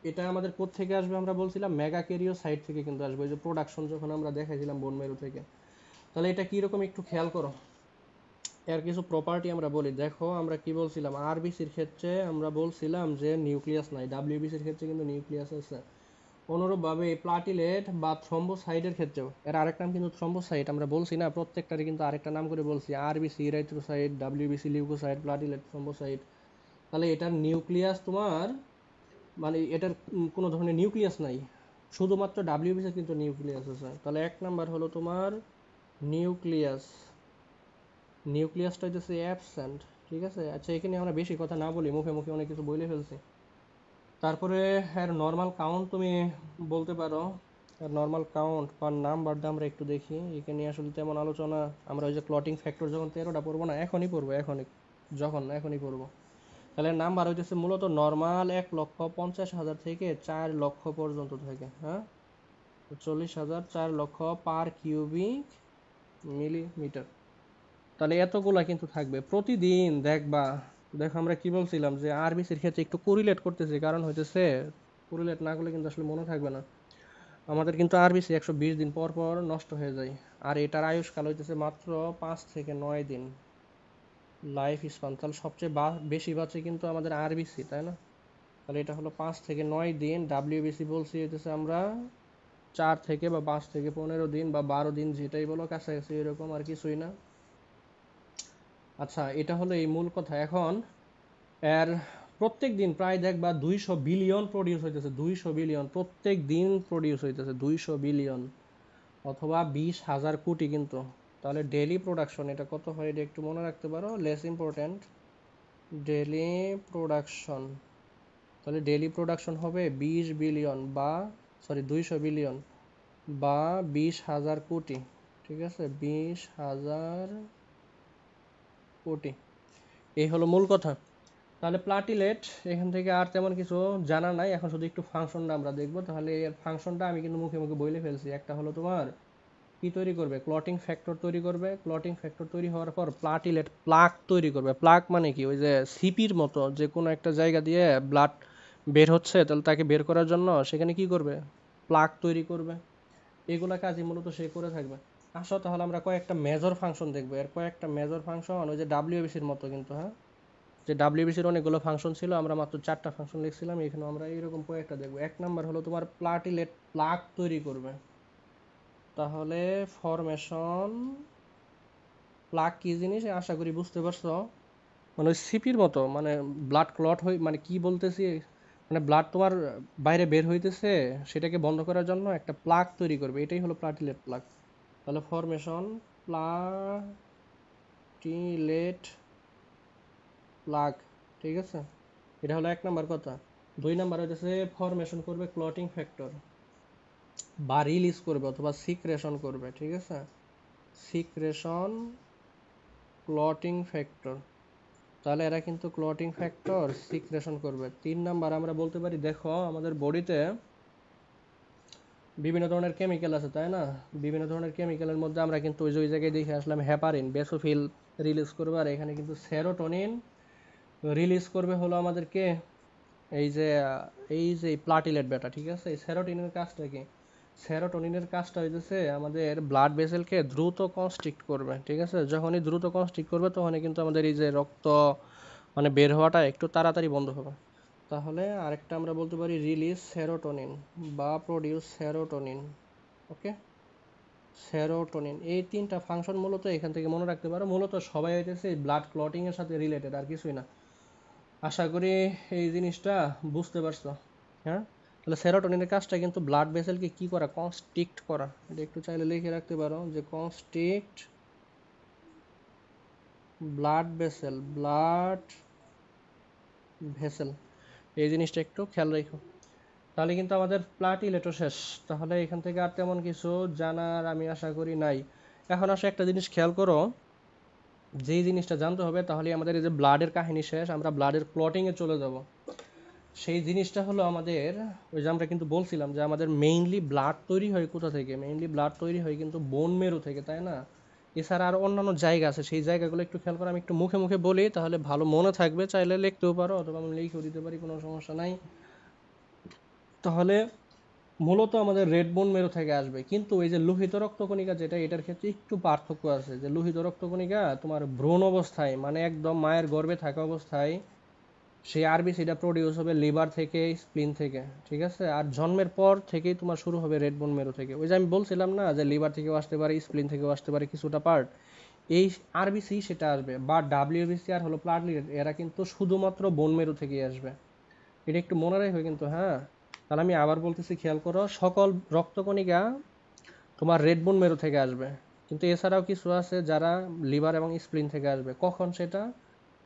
Speaker 1: এটা আমাদের কোত্থেকে আসবে? আমরা বলছিলাম মেগাক্যারিওসাইট থেকে কিন্তু আসবে, ওই যে প্রোডাকশন যখন আমরা দেখাইছিলাম বোন মেরু থেকে। তাহলে এটা কীরকম একটু খেয়াল করো, এর কিছু প্রপার্টি আমরা বলি। দেখো আমরা কি বলছিলাম, আরবিসির ক্ষেত্রে আমরা বলছিলাম যে নিউক্লিয়াস নাই, ডাব্লিউবিসির ক্ষেত্রে কিন্তু নিউক্লিয়াস আছে। অনুরূপভাবে এই প্লাটিলেট বা থ্রম্বোসাইটের ক্ষেত্রেও, এর আরেক নাম কিন্তু থ্রম্বোসাইট, আমরা বলছি না প্রত্যেকটারই কিন্তু আরেকটা নাম করে বলছি, RBC erythrocyte, WBC leucocyte, platelet thrombocyte. তাহলে এটার নিউক্লিয়াস তোমার মানে এটার কোনো ধরনের নিউক্লিয়াস নাই, শুধুমাত্র ডাব্লিউবিসি কিন্তু নিউক্লিয়াস আছে। তাহলে 1 নাম্বার হলো তোমার নিউক্লিয়াস, নিউক্লিয়াসটা হইতেছে অ্যাবসেন্ট, ঠিক আছে? আচ্ছা, এখানে আমরা বেশি কথা না বলি, মুখে মুখে অনেক কিছু বলে ফেলছি। তারপরে এর নর্মাল কাউন্ট তুমি বলতে পারো, এর নর্মাল কাউন্ট পার নাম্বার দিয়ে আমরা একটু দেখি। এখানে আসলে তেমন আলোচনা, আমরা ওই যে ক্লটিং ফ্যাক্টর যখন 13টা পড়বো না, এখনই পড়বো, এখনই পড়বো। তাহলে নাম্বার হইতেছে মূলত নর্মাল 1,50,000 থেকে 4 লক্ষ পর্যন্ত থাকে, হ্যাঁ? 40,000 4 লক্ষ পার কিউবিক মিলিমিটার। তাহলে এতগুলা কিন্তু থাকবে প্রতিদিন, দেখবা। দেখো আমরা কি বলছিলাম যে আরবিসির ক্ষেত্রে একটু কোরিলেট করতেছি, কারণ হইতেছে কোরিলেট না করলে কিন্তু আসলে মনে থাকবে না। আমাদের কিন্তু আরবিসি 120 দিন পর পর নষ্ট হয়ে যায়। আর এটার আয়ুষ্কাল হইতেছে মাত্র 5 থেকে 9 দিন লাইফ স্পান। তাহলে সবচেয়ে বেশি বাঁচে কিন্তু আমাদের আরবিসি, তাই না? তাহলে এটা হলো 5 থেকে 9 দিন। ডাব্লিউবিসি বলছি হইতেছে আমরা 4 থেকে বা 5 থেকে 15 দিন বা 12 দিন, যেটাই বলো কাছাকাছি, এরকম আর কিছুই না। আচ্ছা, এটা হলো এই মূল কথা। এখন এর প্রত্যেক দিন প্রায় দেখবা 200 বিলিয়ন প্রডিউস হইতেছে, 200 বিলিয়ন প্রত্যেক দিন প্রডিউস হইতেছে, 200 বিলিয়ন অথবা 20,000 কোটি কিন্তু। তাহলে ডেইলি প্রোডাকশন এটা কত হয় এটা একটু মনে রাখতে পারো, লেস ইম্পর্ট্যান্ট। ডেইলি প্রোডাকশন, তাহলে ডেইলি প্রোডাকশন হবে 20 বিলিয়ন বা 200 বিলিয়ন বা 20,000 কোটি, ঠিক আছে? 20,000 কোটি, এই হলো মূল কথা। তাহলে প্লাটিলেট এখান থেকে আর তেমন কিছু জানা নাই, এখন শুধু একটু ফাংশনটা আমরা দেখবো। তাহলে এর ফাংশনটা আমি কিন্তু মুখে মুখে বলে ফেলছি। একটা হলো তোমার কি তৈরি করবে? ক্লটিং ফ্যাক্টর তৈরি করবে। ক্লটিং ফ্যাক্টর তৈরি হওয়ার পর প্লাটিলেট প্লাক তৈরি করবে। প্লাক মানে কি? ওই যে সিপির মতো, যে কোনো একটা জায়গা দিয়ে ব্লাড বের হচ্ছে, তাহলে তাকে বের করার জন্য সেখানে কি করবে? প্লাক তৈরি করবে। এগুলা কাজই মূলত সে করে থাকবে। আসো তাহলে আমরা কয়েকটা মেজর ফাংশন দেখবো। এর কয়েকটা মেজর ফাংশন ওই যে ডাব্লিউবিসির মতো কিন্তু, হ্যাঁ? যে ডাব্লিউবিসির অনেকগুলো ফাংশন ছিল, আমরা মাত্র 4টা ফাংশন লিখছিলাম, এখানে আমরা এইরকম কয়েকটা দেখবো। 1 নাম্বার হলো তোমার প্লাটিলেট প্লাক তৈরি করবে। তাহলে ফরমেশন প্লাগ কি জিনিস আশা করি বুঝতে পারছো। মানে ওই সিপির মতো, মানে ব্লাড ক্লট হয়ে, মানে কি বলতেছি, মানে ব্লাড তোমার বাইরে বের হইতেছে, সেটাকে বন্ধ করার জন্য একটা প্লাগ তৈরি করবে, এটাই হলো প্লাটিলেট প্লাগ। তাহলে ফরমেশন প্লাটিলেট প্লাগ, ঠিক আছে, এটা হলো 1 নাম্বার কথা। 2 নাম্বার হইতেছে ফরমেশন করবে ক্লটিং ফ্যাক্টর, বা রিলিজ করবে অথবা সিক্রেশন করবে, ঠিক আছে, সিক্রেশন ক্লটিং ফ্যাক্টর। তাহলে এরা কিন্তু ক্লটিং ফ্যাক্টর সিক্রেশন করবে। 3 নাম্বার আমরা বলতে পারি, দেখো আমাদের বডিতে বিভিন্ন ধরনের কেমিক্যাল আছে, তাই না? বিভিন্ন ধরনের কেমিক্যালের মধ্যে আমরা কিন্তু ওই জায়গায় দেখে আসলাম হেপারিন বেসোফিল রিলিজ করবে, আর এখানে কিন্তু সেরোটোনিন রিলিজ করবে হলো আমাদেরকে এই যে প্লাটিলেট বেটা, ঠিক আছে। এই সেরোটোনিনের কাজটা কি? সেরোটোনিনের কাজটা হইতেছে আমাদের ব্লাড ভেসেলকে দ্রুত কনস্ট্রিক্ট করবে, ঠিক আছে। যখনই দ্রুত কনস্ট্রিক্ট করবে তখনই কিন্তু আমাদের এই যে রক্ত মানে বের হওয়াটা একটু তাড়াতাড়ি বন্ধ হবে। তাহলে আরেকটা আমরা বলতে পারি রিলিজ সেরোটোনিন বা প্রডিউস সেরোটোনিন। ওকে, সেরোটোনিন, এই 3টা ফাংশন মূলত এখান থেকে মনে রাখতে পারো। মূলত সবাই হইতেছে ব্লাড ক্লটিং এর সাথে রিলেটেড, আর কিছুই না। আশা করি এই জিনিসটা বুঝতে পারছো। হ্যাঁ, তাহলে সেরোটোনিনের কাজটা কিন্তু ব্লাড ভেসেলকে কি করা, কনস্ট্রিক্ট করা। এটা একটু চাইলে লিখে রাখতে পারো যে কনস্ট্রিক্ট ব্লাড ভেসেল, এই জিনিসটা একটু খেয়াল রাখো। তাহলে কিন্তু আমাদের প্লাটিলেটও শেষ। তাহলে এখান থেকে আর তেমন কিছু জানার আমি আশা করি নাই। এখন আসে একটা জিনিস খেয়াল করো, যেই জিনিসটা জানতে হবে, তাহলে আমাদের এই যে ব্লাডের কাহিনী শেষ, আমরা ব্লাডের ক্লটিংয়ে চলে যাব। সেই জিনিসটা হলো আমাদের, ওই যে আমরা কিন্তু বলছিলাম যে আমাদের মেইনলি ব্লাড তৈরি হয় কোথা থেকে, মেইনলি ব্লাড তৈরি হয় কিন্তু বোন মেরু থেকে, তাই না? এছাড়া আর অন্যান্য জায়গা আছে, সেই জায়গাগুলো একটু খেয়াল করে আমি একটু মুখে মুখে বলি, তাহলে ভালো মনে থাকবে। চাইলে লিখতেও পারো অথবা আমি লিখেও দিতে পারি, কোনো সমস্যা নাই। তাহলে মূলত আমাদের রেড বোন মেরু থেকে আসবে, কিন্তু এই যে লোহিত রক্তকণিকা যেটা, এটার ক্ষেত্রে একটু পার্থক্য আছে। যে লোহিত রক্তকণিকা তোমার ভ্রূণ অবস্থায়, মানে একদম মায়ের গর্ভে থাকা অবস্থায় সেই আরবিসিটা প্রডিউস হবে লিভার থেকে, স্প্লিন থেকে, ঠিক আছে। আর জন্মের পর থেকেই তোমার শুরু হবে রেড বোন মেরু থেকে। ওই যে আমি বলছিলাম না যে লিভার থেকেও আসতে পারে, স্প্লিন থেকেও আসতে পারে কিছুটা পার্ট, এই আরবিসি সেটা আসবে। বা ডাব্লিউবিসি আর হলো প্লাটলিট, এরা কিন্তু শুধুমাত্র বোন মেরু থেকেই আসবে। এটা একটু মনে রাখবে কিন্তু, হ্যাঁ। তাহলে আমি আবার বলতেছি, খেয়াল করো, সকল রক্তকণিকা তোমার রেড বোন মেরু থেকে আসবে, কিন্তু এছাড়াও কিছু আছে যারা লিভার এবং স্প্লিন থেকে আসবে। কখন সেটা?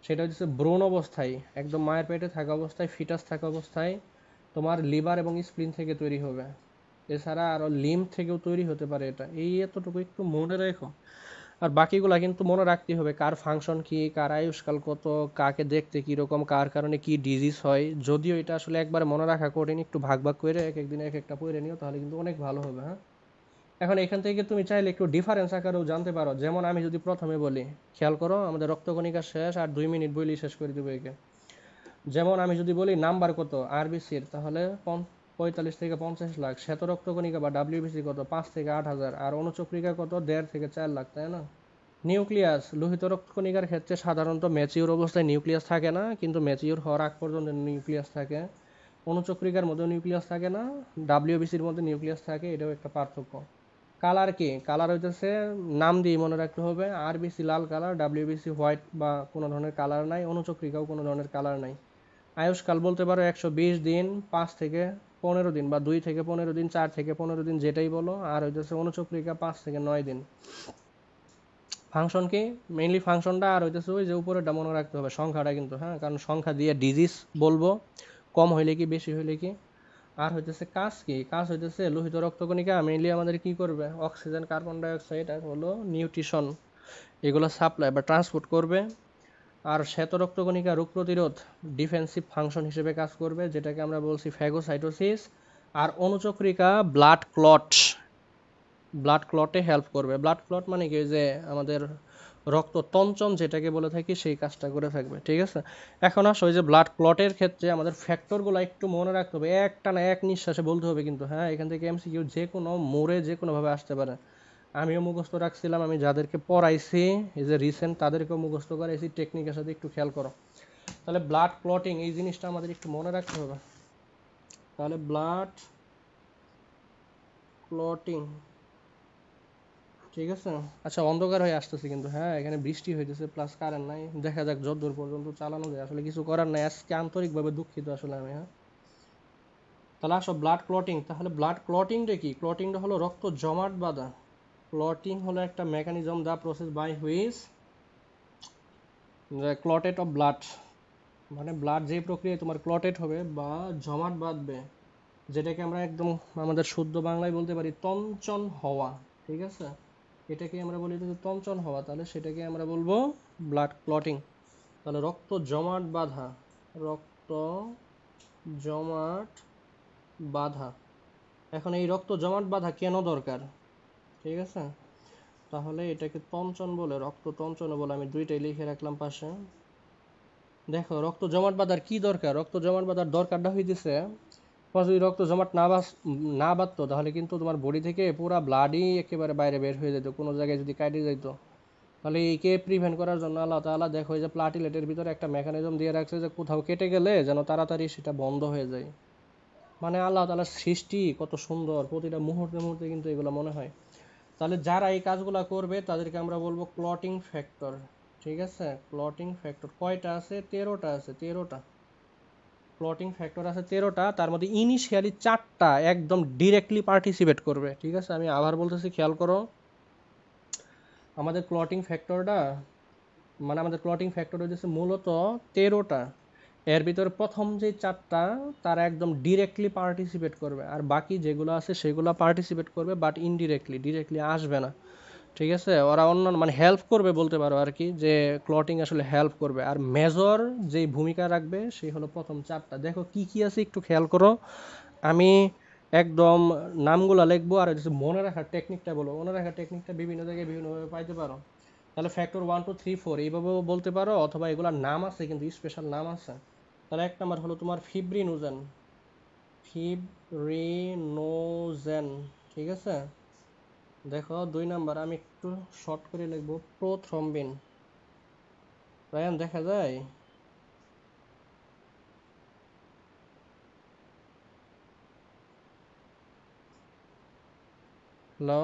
Speaker 1: সেটা হচ্ছে ভ্রূণ অবস্থায়, একদম মায়ের পেটে থাকা অবস্থায়, ফিটাস থাকা অবস্থায় তোমার লিভার এবং স্প্লিন থেকে তৈরি হবে। এছাড়া আরও লিম্ফ থেকেও তৈরি হতে পারে। এটা এই এতটুকু একটু মনে রেখো। আর বাকিগুলা কিন্তু মনে রাখতে হবে, কার ফাংশন কি, কার আয়ুষ্কাল কত, কাকে দেখতে কীরকম, কার কারণে কি ডিজিজ হয়। যদিও এটা আসলে একবারে মনে রাখা কঠিন, একটু ভাগ ভাগ করে এক একদিন এক একটা পড়ে নিও, তাহলে কিন্তু অনেক ভালো হবে। হ্যাঁ, এখন এখান থেকে তুমি চাইলে একটু ডিফারেন্স আকারেও জানতে পারো। যেমন আমি যদি প্রথমে বলি, খেয়াল করো, আমাদের রক্তকণিকা শেষ, আর 2 মিনিট বলি শেষ করে দেবো একে। যেমন আমি যদি বলি নাম্বার কত আরবিসির, তাহলে 45 থেকে 50 লাখ। শ্বেত রক্তকণিকা বা ডাব্লিউবিসি কত, 5 থেকে 8 হাজার। আর অনুচক্রিকা কত, 1.5 থেকে 4 লাখ, তাই না? নিউক্লিয়াস, লোহিত রক্তকণিকার ক্ষেত্রে সাধারণত ম্যাচিউর অবস্থায় নিউক্লিয়াস থাকে না, কিন্তু ম্যাচিউর হওয়ার আগ পর্যন্ত নিউক্লিয়াস থাকে। অনুচক্রিকার মধ্যে নিউক্লিয়াস থাকে না, ডাব্লিউবিসির মধ্যে নিউক্লিয়াস থাকে, এটাও একটা পার্থক্য। কালার কি? কালার হইতেছে, নাম দিয়ে মনে রাখতে হবে, আরবিসি লাল কালার, ডাব্লিউবিসি হোয়াইট বা কোনো ধরনের কালার নাই, অনুচক্রিকাও কোনো ধরনের কালার নাই। আয়ুষ্কাল বলতে পারো 120 দিন, 5 থেকে 15 দিন, বা 2 থেকে 15 দিন, 4 থেকে 15 দিন, যেটাই বলো। আর হইতেছে অনুচক্রিকা 5 থেকে 9 দিন। ফাংশন কি? মেইনলি ফাংশনটা আর হইতেছে ওই যে উপরেটা মনে রাখতে হবে, সংখ্যাটা কিন্তু, হ্যাঁ, কারণ সংখ্যা দিয়ে ডিজিজ বলবো, কম হইলে কি বেশি হইলে কি। আর হইতেছে কাজ কি? কাজ হইতেছে লোহিত রক্তকণিকা মেইনলি আমাদের কি করবে, অক্সিজেন, কার্বন ডাইঅক্সাইড আর হলো নিউট্রিশন, এগুলো সাপ্লাই বা ট্রান্সপোর্ট করবে। আর শ্বেত রক্তকণিকা রোগ প্রতিরোধ, ডিফেন্সিভ ফাংশন হিসেবে কাজ করবে, যেটাকে আমরা বলছি ফ্যাগোসাইটোসিস। আর অনুচক্রিকা ব্লাড ক্লটে হেল্প করবে। ব্লাড ক্লট মানে কি, যে আমাদের রক্ত তঞ্চন যেটাকে বলে থাকি, সেই কাজটা করে থাকবে, ঠিক আছে। এখন আসো, ওই যে ব্লাড ক্লটের ক্ষেত্রে আমাদের ফ্যাক্টরগুলো একটু মনে রাখতে হবে, একটা না এক নিঃশ্বাসে বলতে হবে কিন্তু, হ্যাঁ। এখান থেকে এমসিকিউ যে কোনো মোড়ে যে কোনোভাবে আসতে পারে। আমিও মুখস্থ রাখছিলাম, আমি যাদেরকে পড়াইছি এই যে রিসেন্ট, তাদেরকেও মুখস্থ করাইছি, টেকনিকের সাথে একটু খেয়াল করো। তাহলে ব্লাড ক্লটিং, এই জিনিসটা আমাদের একটু মনে রাখতে হবে। তাহলে ব্লাড ক্লটিং, ঠিক আছে। আচ্ছা অন্ধকার হয়ে আসতেছে কিন্তু, হ্যাঁ এখানে বৃষ্টি হইতেছে প্লাস কারেন্ট নাই, দেখা যাক যতদূর পর্যন্ত চালানো যায়, আসলে কিছু করার নাই, আজকে আন্তরিকভাবে দুঃখিত আসলে আমি। হ্যাঁ তাহলে আসো ব্লাড ক্লটিং, তাহলে ব্লাড ক্লটিংটা কি? ক্লটিংটা হলো রক্ত জমাট বাঁধা। ক্লটিং হলো একটা mechanism the process by which clotted of blood, মানে ব্লাড যে প্রক্রিয়ায় তোমার ক্লটেড হবে বা জমাট বাঁধবে, যেটাকে আমরা একদম আমাদের শুদ্ধ বাংলায় বলতে পারি তঞ্চন হওয়া। ঠিক আছে, এটাকে আমরা বলি যদি তঞ্চন হওয়া, তাহলে সেটাকে আমরা বলবো ব্লাড ক্লটিং। তাহলে রক্ত জমাট বাঁধা, রক্ত জমাট বাঁধা। এখন এই রক্ত জমাট বাঁধা কেন দরকার? ঠিক আছে, তাহলে এটাকে তঞ্চন বলে, রক্ত তঞ্চন বলে, আমি দুইটাই লিখে রাখলাম পাশে। দেখো রক্ত জমাট বাঁধার কি দরকার? রক্ত জমাট বাঁধার দরকারটা হইতেছে, তোমার যদি রক্ত জমাট না বাঁধতো তাহলে কিন্তু তোমার বডি থেকে পুরা ব্লাডই একেবারে বাইরে বের হয়ে যেত, কোনো জায়গায় যদি কাটে যেত। তাহলে এইকে প্রিভেন্ট করার জন্য আল্লাহ তাআলা দেখো এই যে প্লাটিলেটের ভিতরে একটা মেকানিজম দিয়ে রাখছে, যে কোথাও কেটে গেলে যেন তাড়াতাড়ি সেটা বন্ধ হয়ে যায়। মানে আল্লাহ তাআলার সৃষ্টি কত সুন্দর, প্রতিটা মুহূর্তে মুহূর্তে কিন্তু এগুলো মনে হয়। তাহলে যারা এই কাজগুলো করবে তাদেরকে আমরা বলবো ক্লটিং ফ্যাক্টর। ঠিক আছে, ক্লটিং ফ্যাক্টর কয়টা আছে? 13টা আছে, 13টা ক্লটিং ফ্যাক্টর আছে, 13টা। তার মধ্যে ইনিশিয়ালি 4টা একদম ডিরেক্টলি পার্টিসিপেট করবে। ঠিক আছে, আমি আবার বলতেছি, খেয়াল করো। আমাদের ক্লটিং ফ্যাক্টরটা, মানে আমাদের ক্লটিং ফ্যাক্টর হচ্ছে মূলত 13টা। এর ভিতরে প্রথম যে 4টা তারা একদম ডিরেক্টলি পার্টিসিপেট করবে, আর বাকি যেগুলো আছে সেগুলো পার্টিসিপেট করবে বাট ইনডিরেক্টলি, ডিরেক্টলি আসবে না। ঠিক আছে, ওরা অন্য মানে হেল্প করবে বলতে পারো আর কি, যে ক্লটিং আসলে হেল্প করবে। আর মেজর যেই ভূমিকা রাখবে সেই হলো প্রথম 4টা। দেখো কি কি আছে একটু খেয়াল করো, আমি একদম নামগুলো লিখবো আর হচ্ছে মনে রাখার টেকনিকটা বলো। মনে রাখার টেকনিকটা বিভিন্ন জায়গায় বিভিন্নভাবে পাইতে পারো। তাহলে ফ্যাক্টর 1 2 3 4 এইভাবেও বলতে পারো, অথবা এগুলার নাম আছে কিন্তু, স্পেশাল নাম আছে। তাহলে 1 নাম্বার হলো তোমার ফিব্রিনোজেন, ফিব্রিনোজেন। ঠিক আছে, দেখো 2 নাম্বার আমি একটু শর্ট করে লিখবো, প্রোথ্রম্বিন। রায়ান দেখা যায়? হ্যালো,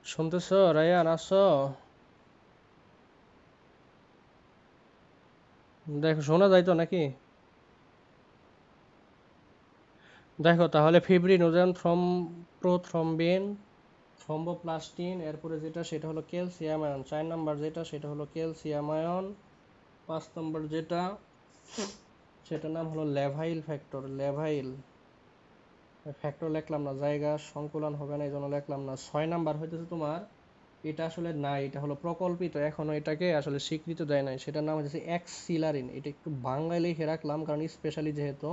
Speaker 1: শুনতেছো? রায়ান আসো? দেখো শোনা যায় তো নাকি? দেখো তাহলে ফিব্রিনোজেন, প্রোথ্রম্বিন, থ্রম্বোপ্লাস্টিন, এরপরে যেটা সেটা হলো ক্যালসিয়াম আয়ন। 4 নাম্বার যেটা সেটা হলো ক্যালসিয়াম আয়ন। 5 নাম্বার যেটা সেটার নাম হলো লেভাইল ফ্যাক্টর, লেভাইল ফ্যাক্টর লিখলাম না, জায়গা সংকুলন হবে না এই জন্য লিখলাম না। 6 নাম্বার হইতেছে তোমার, এটা আসলে নাই, এটা হলো প্রকল্পিত, এখনো এটাকে আসলে স্বীকৃতি দেয় নাই, সেটার নাম হচ্ছে এক্সিলারিন। এটা একটু বাংলায় লিখে রাখলাম কারণ স্পেশালি যেহেতু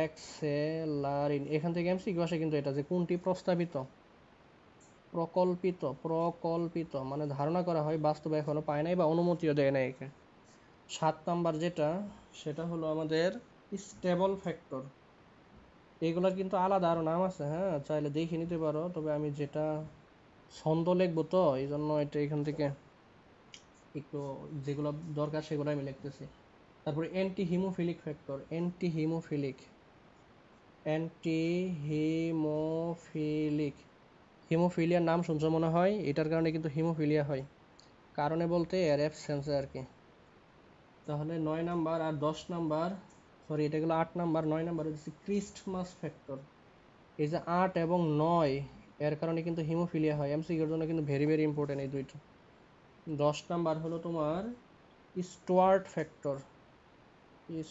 Speaker 1: এক্সেলারিন, এখান থেকে এমসিকিউ আসে কিন্তু, এটা যে কোনটি প্রস্তাবিত, প্রকল্পিত, প্রকল্পিত মানে ধারণা করা হয়, বাস্তবে এখনো পায় নাই বা অনুমতিও দেয় নাই একে। 7 নাম্বার যেটা সেটা হলো আমাদের স্টেবল ফ্যাক্টর। এগুলোর কিন্তু আলাদা আরো নাম আছে, হ্যাঁ চাইলে দেখে নিতে পারো, তবে আমি যেটা ছন্দ লিখবো তো এই জন্য এটা এখান থেকে একটু যেগুলো দরকার সেগুলো আমি লিখতেছি। তারপরে anti haemophilic factor, anti haemophilic, anti haemophilic. হিমোফিলিয়ার নাম শুনছো মনে হয়, এটার কারণে কিন্তু হিমোফিলিয়া হয়, কারণে বলতে এর অ্যাবসেন্সে আর কি। তাহলে 9 নাম্বার আর 10 নাম্বার, সরি এটা গেলো 8 নাম্বার। 9 নাম্বার হচ্ছে ক্রিস্টমাস ফ্যাক্টর। এই যে 8 এবং 9, এর কারণে কিন্তু হিমোফিলিয়া হয়, এমসিকিউর জন্য কিন্তু ভেরি ভেরি ইম্পর্টেন্ট এই দুইটা। 10 নাম্বার হলো তোমার Stuart factor,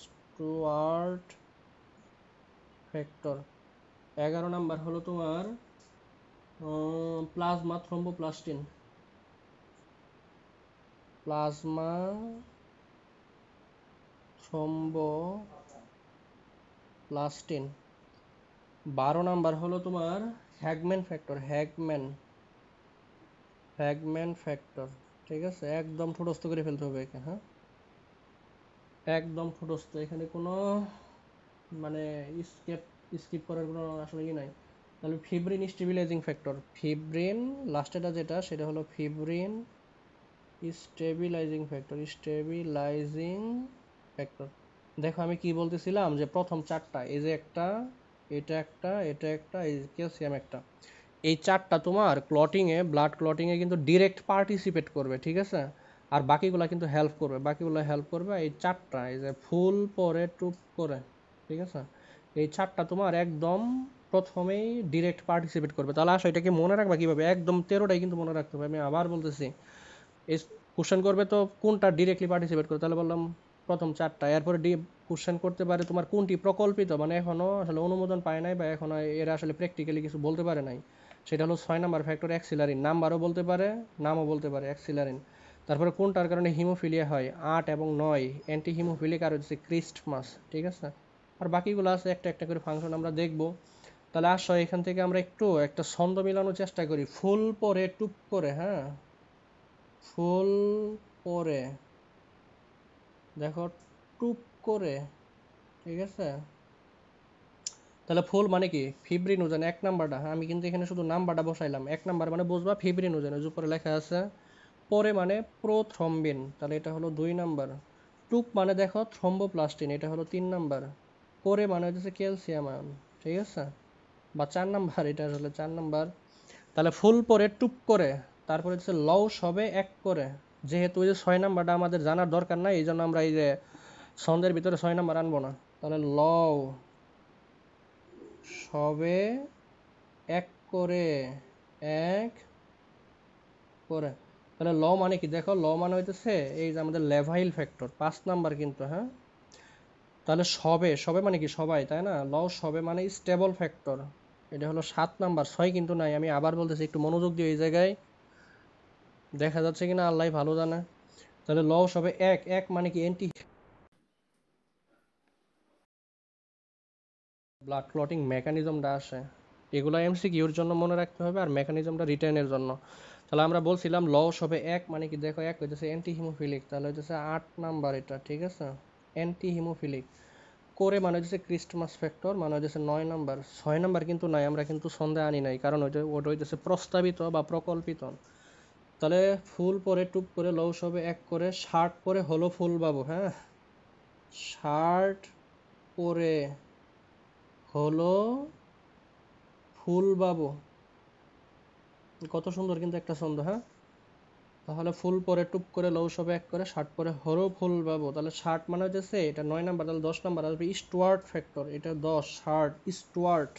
Speaker 1: Stuart factor. 11 number হলো তোমার plasma thromboplastin, plasma thromboplastin. 12 number হলো তোমার হ্যাগম্যান ফ্যাক্টর, হ্যাগম্যান, হ্যাগম্যান ফ্যাক্টর। ঠিক আছে, একদম ঠোঁটস্থ করে ফেলতে হবে একে, হ্যাঁ একদম ঠোঁটস্থ, এখানে কোনো মানে স্কেপ স্কিপ করার কোনো আসলে ই নাই। তাহলে ফিব্রিন স্টেবিলাইজিং ফ্যাক্টর, ফিব্রিন লাস্টেটা যেটা সেটা হলো ফিব্রিন স্টেবিলাইজিং ফ্যাক্টর। দেখো আমি কি বলতেছিলাম যে প্রথম চারটা, এই যে একটা, এটা একটা, এই ক্যালসিয়াম একটা, এই চারটা তোমার ক্লটিংয়ে, ব্লাড ক্লটিংয়ে কিন্তু ডিরেক্ট পার্টিসিপেট করবে, ঠিক আছে? আর বাকিগুলা কিন্তু হেল্প করবে এই চারটা, এই যে ফুল পরে টুপ করে, ঠিক আছে? এই চারটা তোমার একদম প্রথমেই ডিরেক্ট পার্টিসিপেট করবে। তাহলে আসো এটাকে মনে রাখবা কিভাবে, একদম 13টাই কিন্তু মনে রাখতে হবে। আমি আবার বলতেছি, এই কোশ্চেন করবে তো কোনটা ডিরেক্টলি পার্টিসিপেট করে, তাহলে বললাম প্রথম চারটা। এরপরে কোশ্চেন করতে পারে তোমার কোনটি প্রকল্পিত, মানে এখনো আসলে অনুমোদন পায় নাই বা এখনো এরা আসলে প্র্যাকটিক্যালি কিছু বলতে পারে নাই, সেটা হলো 6 নাম্বার ফ্যাক্টর অ্যাক্সিলারিন। নাম্বারও বলতে পারে, নামও বলতে পারে, অ্যাক্সিলারিন। তারপরে কোনটার কারণে হিমোফিলিয়া হয়, 8 এবং 9, অ্যান্টি হিমোফিলিক আর হচ্ছে ক্রিস্টমাস, ঠিক আছে? আর বাকিগুলো আছে একটা একটা করে ফাংশন আমরা দেখব। তাহলে আসো এখান থেকে আমরা একটু একটা ছন্দ মিলানোর চেষ্টা করি। ফুল পরে টুপ করে, হ্যাঁ, ফুল পরে, দেখো, টুপ করে, ঠিক আছে? তাহলে ফুল মানে কি, ফিব্রিনোজেন 1 নাম্বারটা, হ্যাঁ আমি কিন্তু এখানে শুধু নাম্বারটা বসাইলাম। 1 নাম্বার মানে বুঝবা ফিব্রিনোজেন, ওই যে উপরে লেখা আছে। পরে মানে প্রোথ্রম্বিন, তাহলে এটা হলো 2 নাম্বার। টুপ মানে দেখো থ্রম্বোপ্লাস্টিন, এটা হলো 3 নাম্বার। করে মানে হচ্ছে ক্যালসিয়াম আয়ন, ঠিক আছে? বা 4 নাম্বার, এটা আসলে 4 নাম্বার। তাহলে ফুল পরে টুপ করে, তারপরে হচ্ছে লও সবে এক করে। যেহেতু ওই যে 6 নাম্বারটা আমাদের জানার দরকার নাই, এই জন্য আমরা এই যে ছন্দের ভিতরে 6 নাম্বার আনবো না। তাহলে লও সবে এক করে, এক করে। তাহলে ল মানে কি, দেখো ল মানে হইতেছে এই যে আমাদের লেভাইল ফ্যাক্টর, 5 নাম্বার কিন্তু, হ্যাঁ। তাহলে সবে, সবে মানে কি সবাই, তাই না? ল সবে মানে স্টেবল ফ্যাক্টর, এটা হলো 7 নাম্বার। 6 কিন্তু নাই, আমি আবার বলতেছি একটু মনোযোগ দিয়ে এই জায়গায়, দেখা যাচ্ছে কিনা আল্লাহ ভালো জানে। তাহলে ল সবে এক, এক মানে কি অ্যান্টি ব্লাড ক্লটিং মেকানিজমটা আসে, এগুলো এমসিকিউর জন্য মনে রাখতে হবে আর মেকানিজমটা রিটার্নের জন্য। তাহলে আমরা বলছিলাম ল সবে এক মানে কি, দেখো এক হইতেছে অ্যান্টি হিমোফিলিক, তাহলে হইতেছে 8 নাম্বার এটা, ঠিক আছে? Anti haemophilic. করে মানে হচ্ছে ক্রিস্টমাস ফ্যাক্টর, মানে হচ্ছে 9 নাম্বার। 6 নাম্বার কিন্তু নাই, আমরা কিন্তু সন্দেহ আনি নাই, কারণ ওটা হইতেছে প্রস্তাবিত বা প্রকল্পিত। তাহলে ফুল পরে টুপ করে, লও সবে এক করে, শার্ট পরে হলো ফুল বাবু, হ্যাঁ, শার্ট পরে হলো ফুল বাবু। কত সুন্দর কিন্তু একটা ছন্দ, হ্যাঁ। তাহলে ফুল পরে টুপ করে, লও সবে এক করে, শার্ট পরে হলো ফুল বাবু। তাহলে শার্ট মানে হচ্ছে এটা 9 নাম্বার, তাহলে 10 নাম্বার আসবে স্টুয়ার্ট ফ্যাক্টর, এটা 10, শার্ট স্টুয়ার্ট।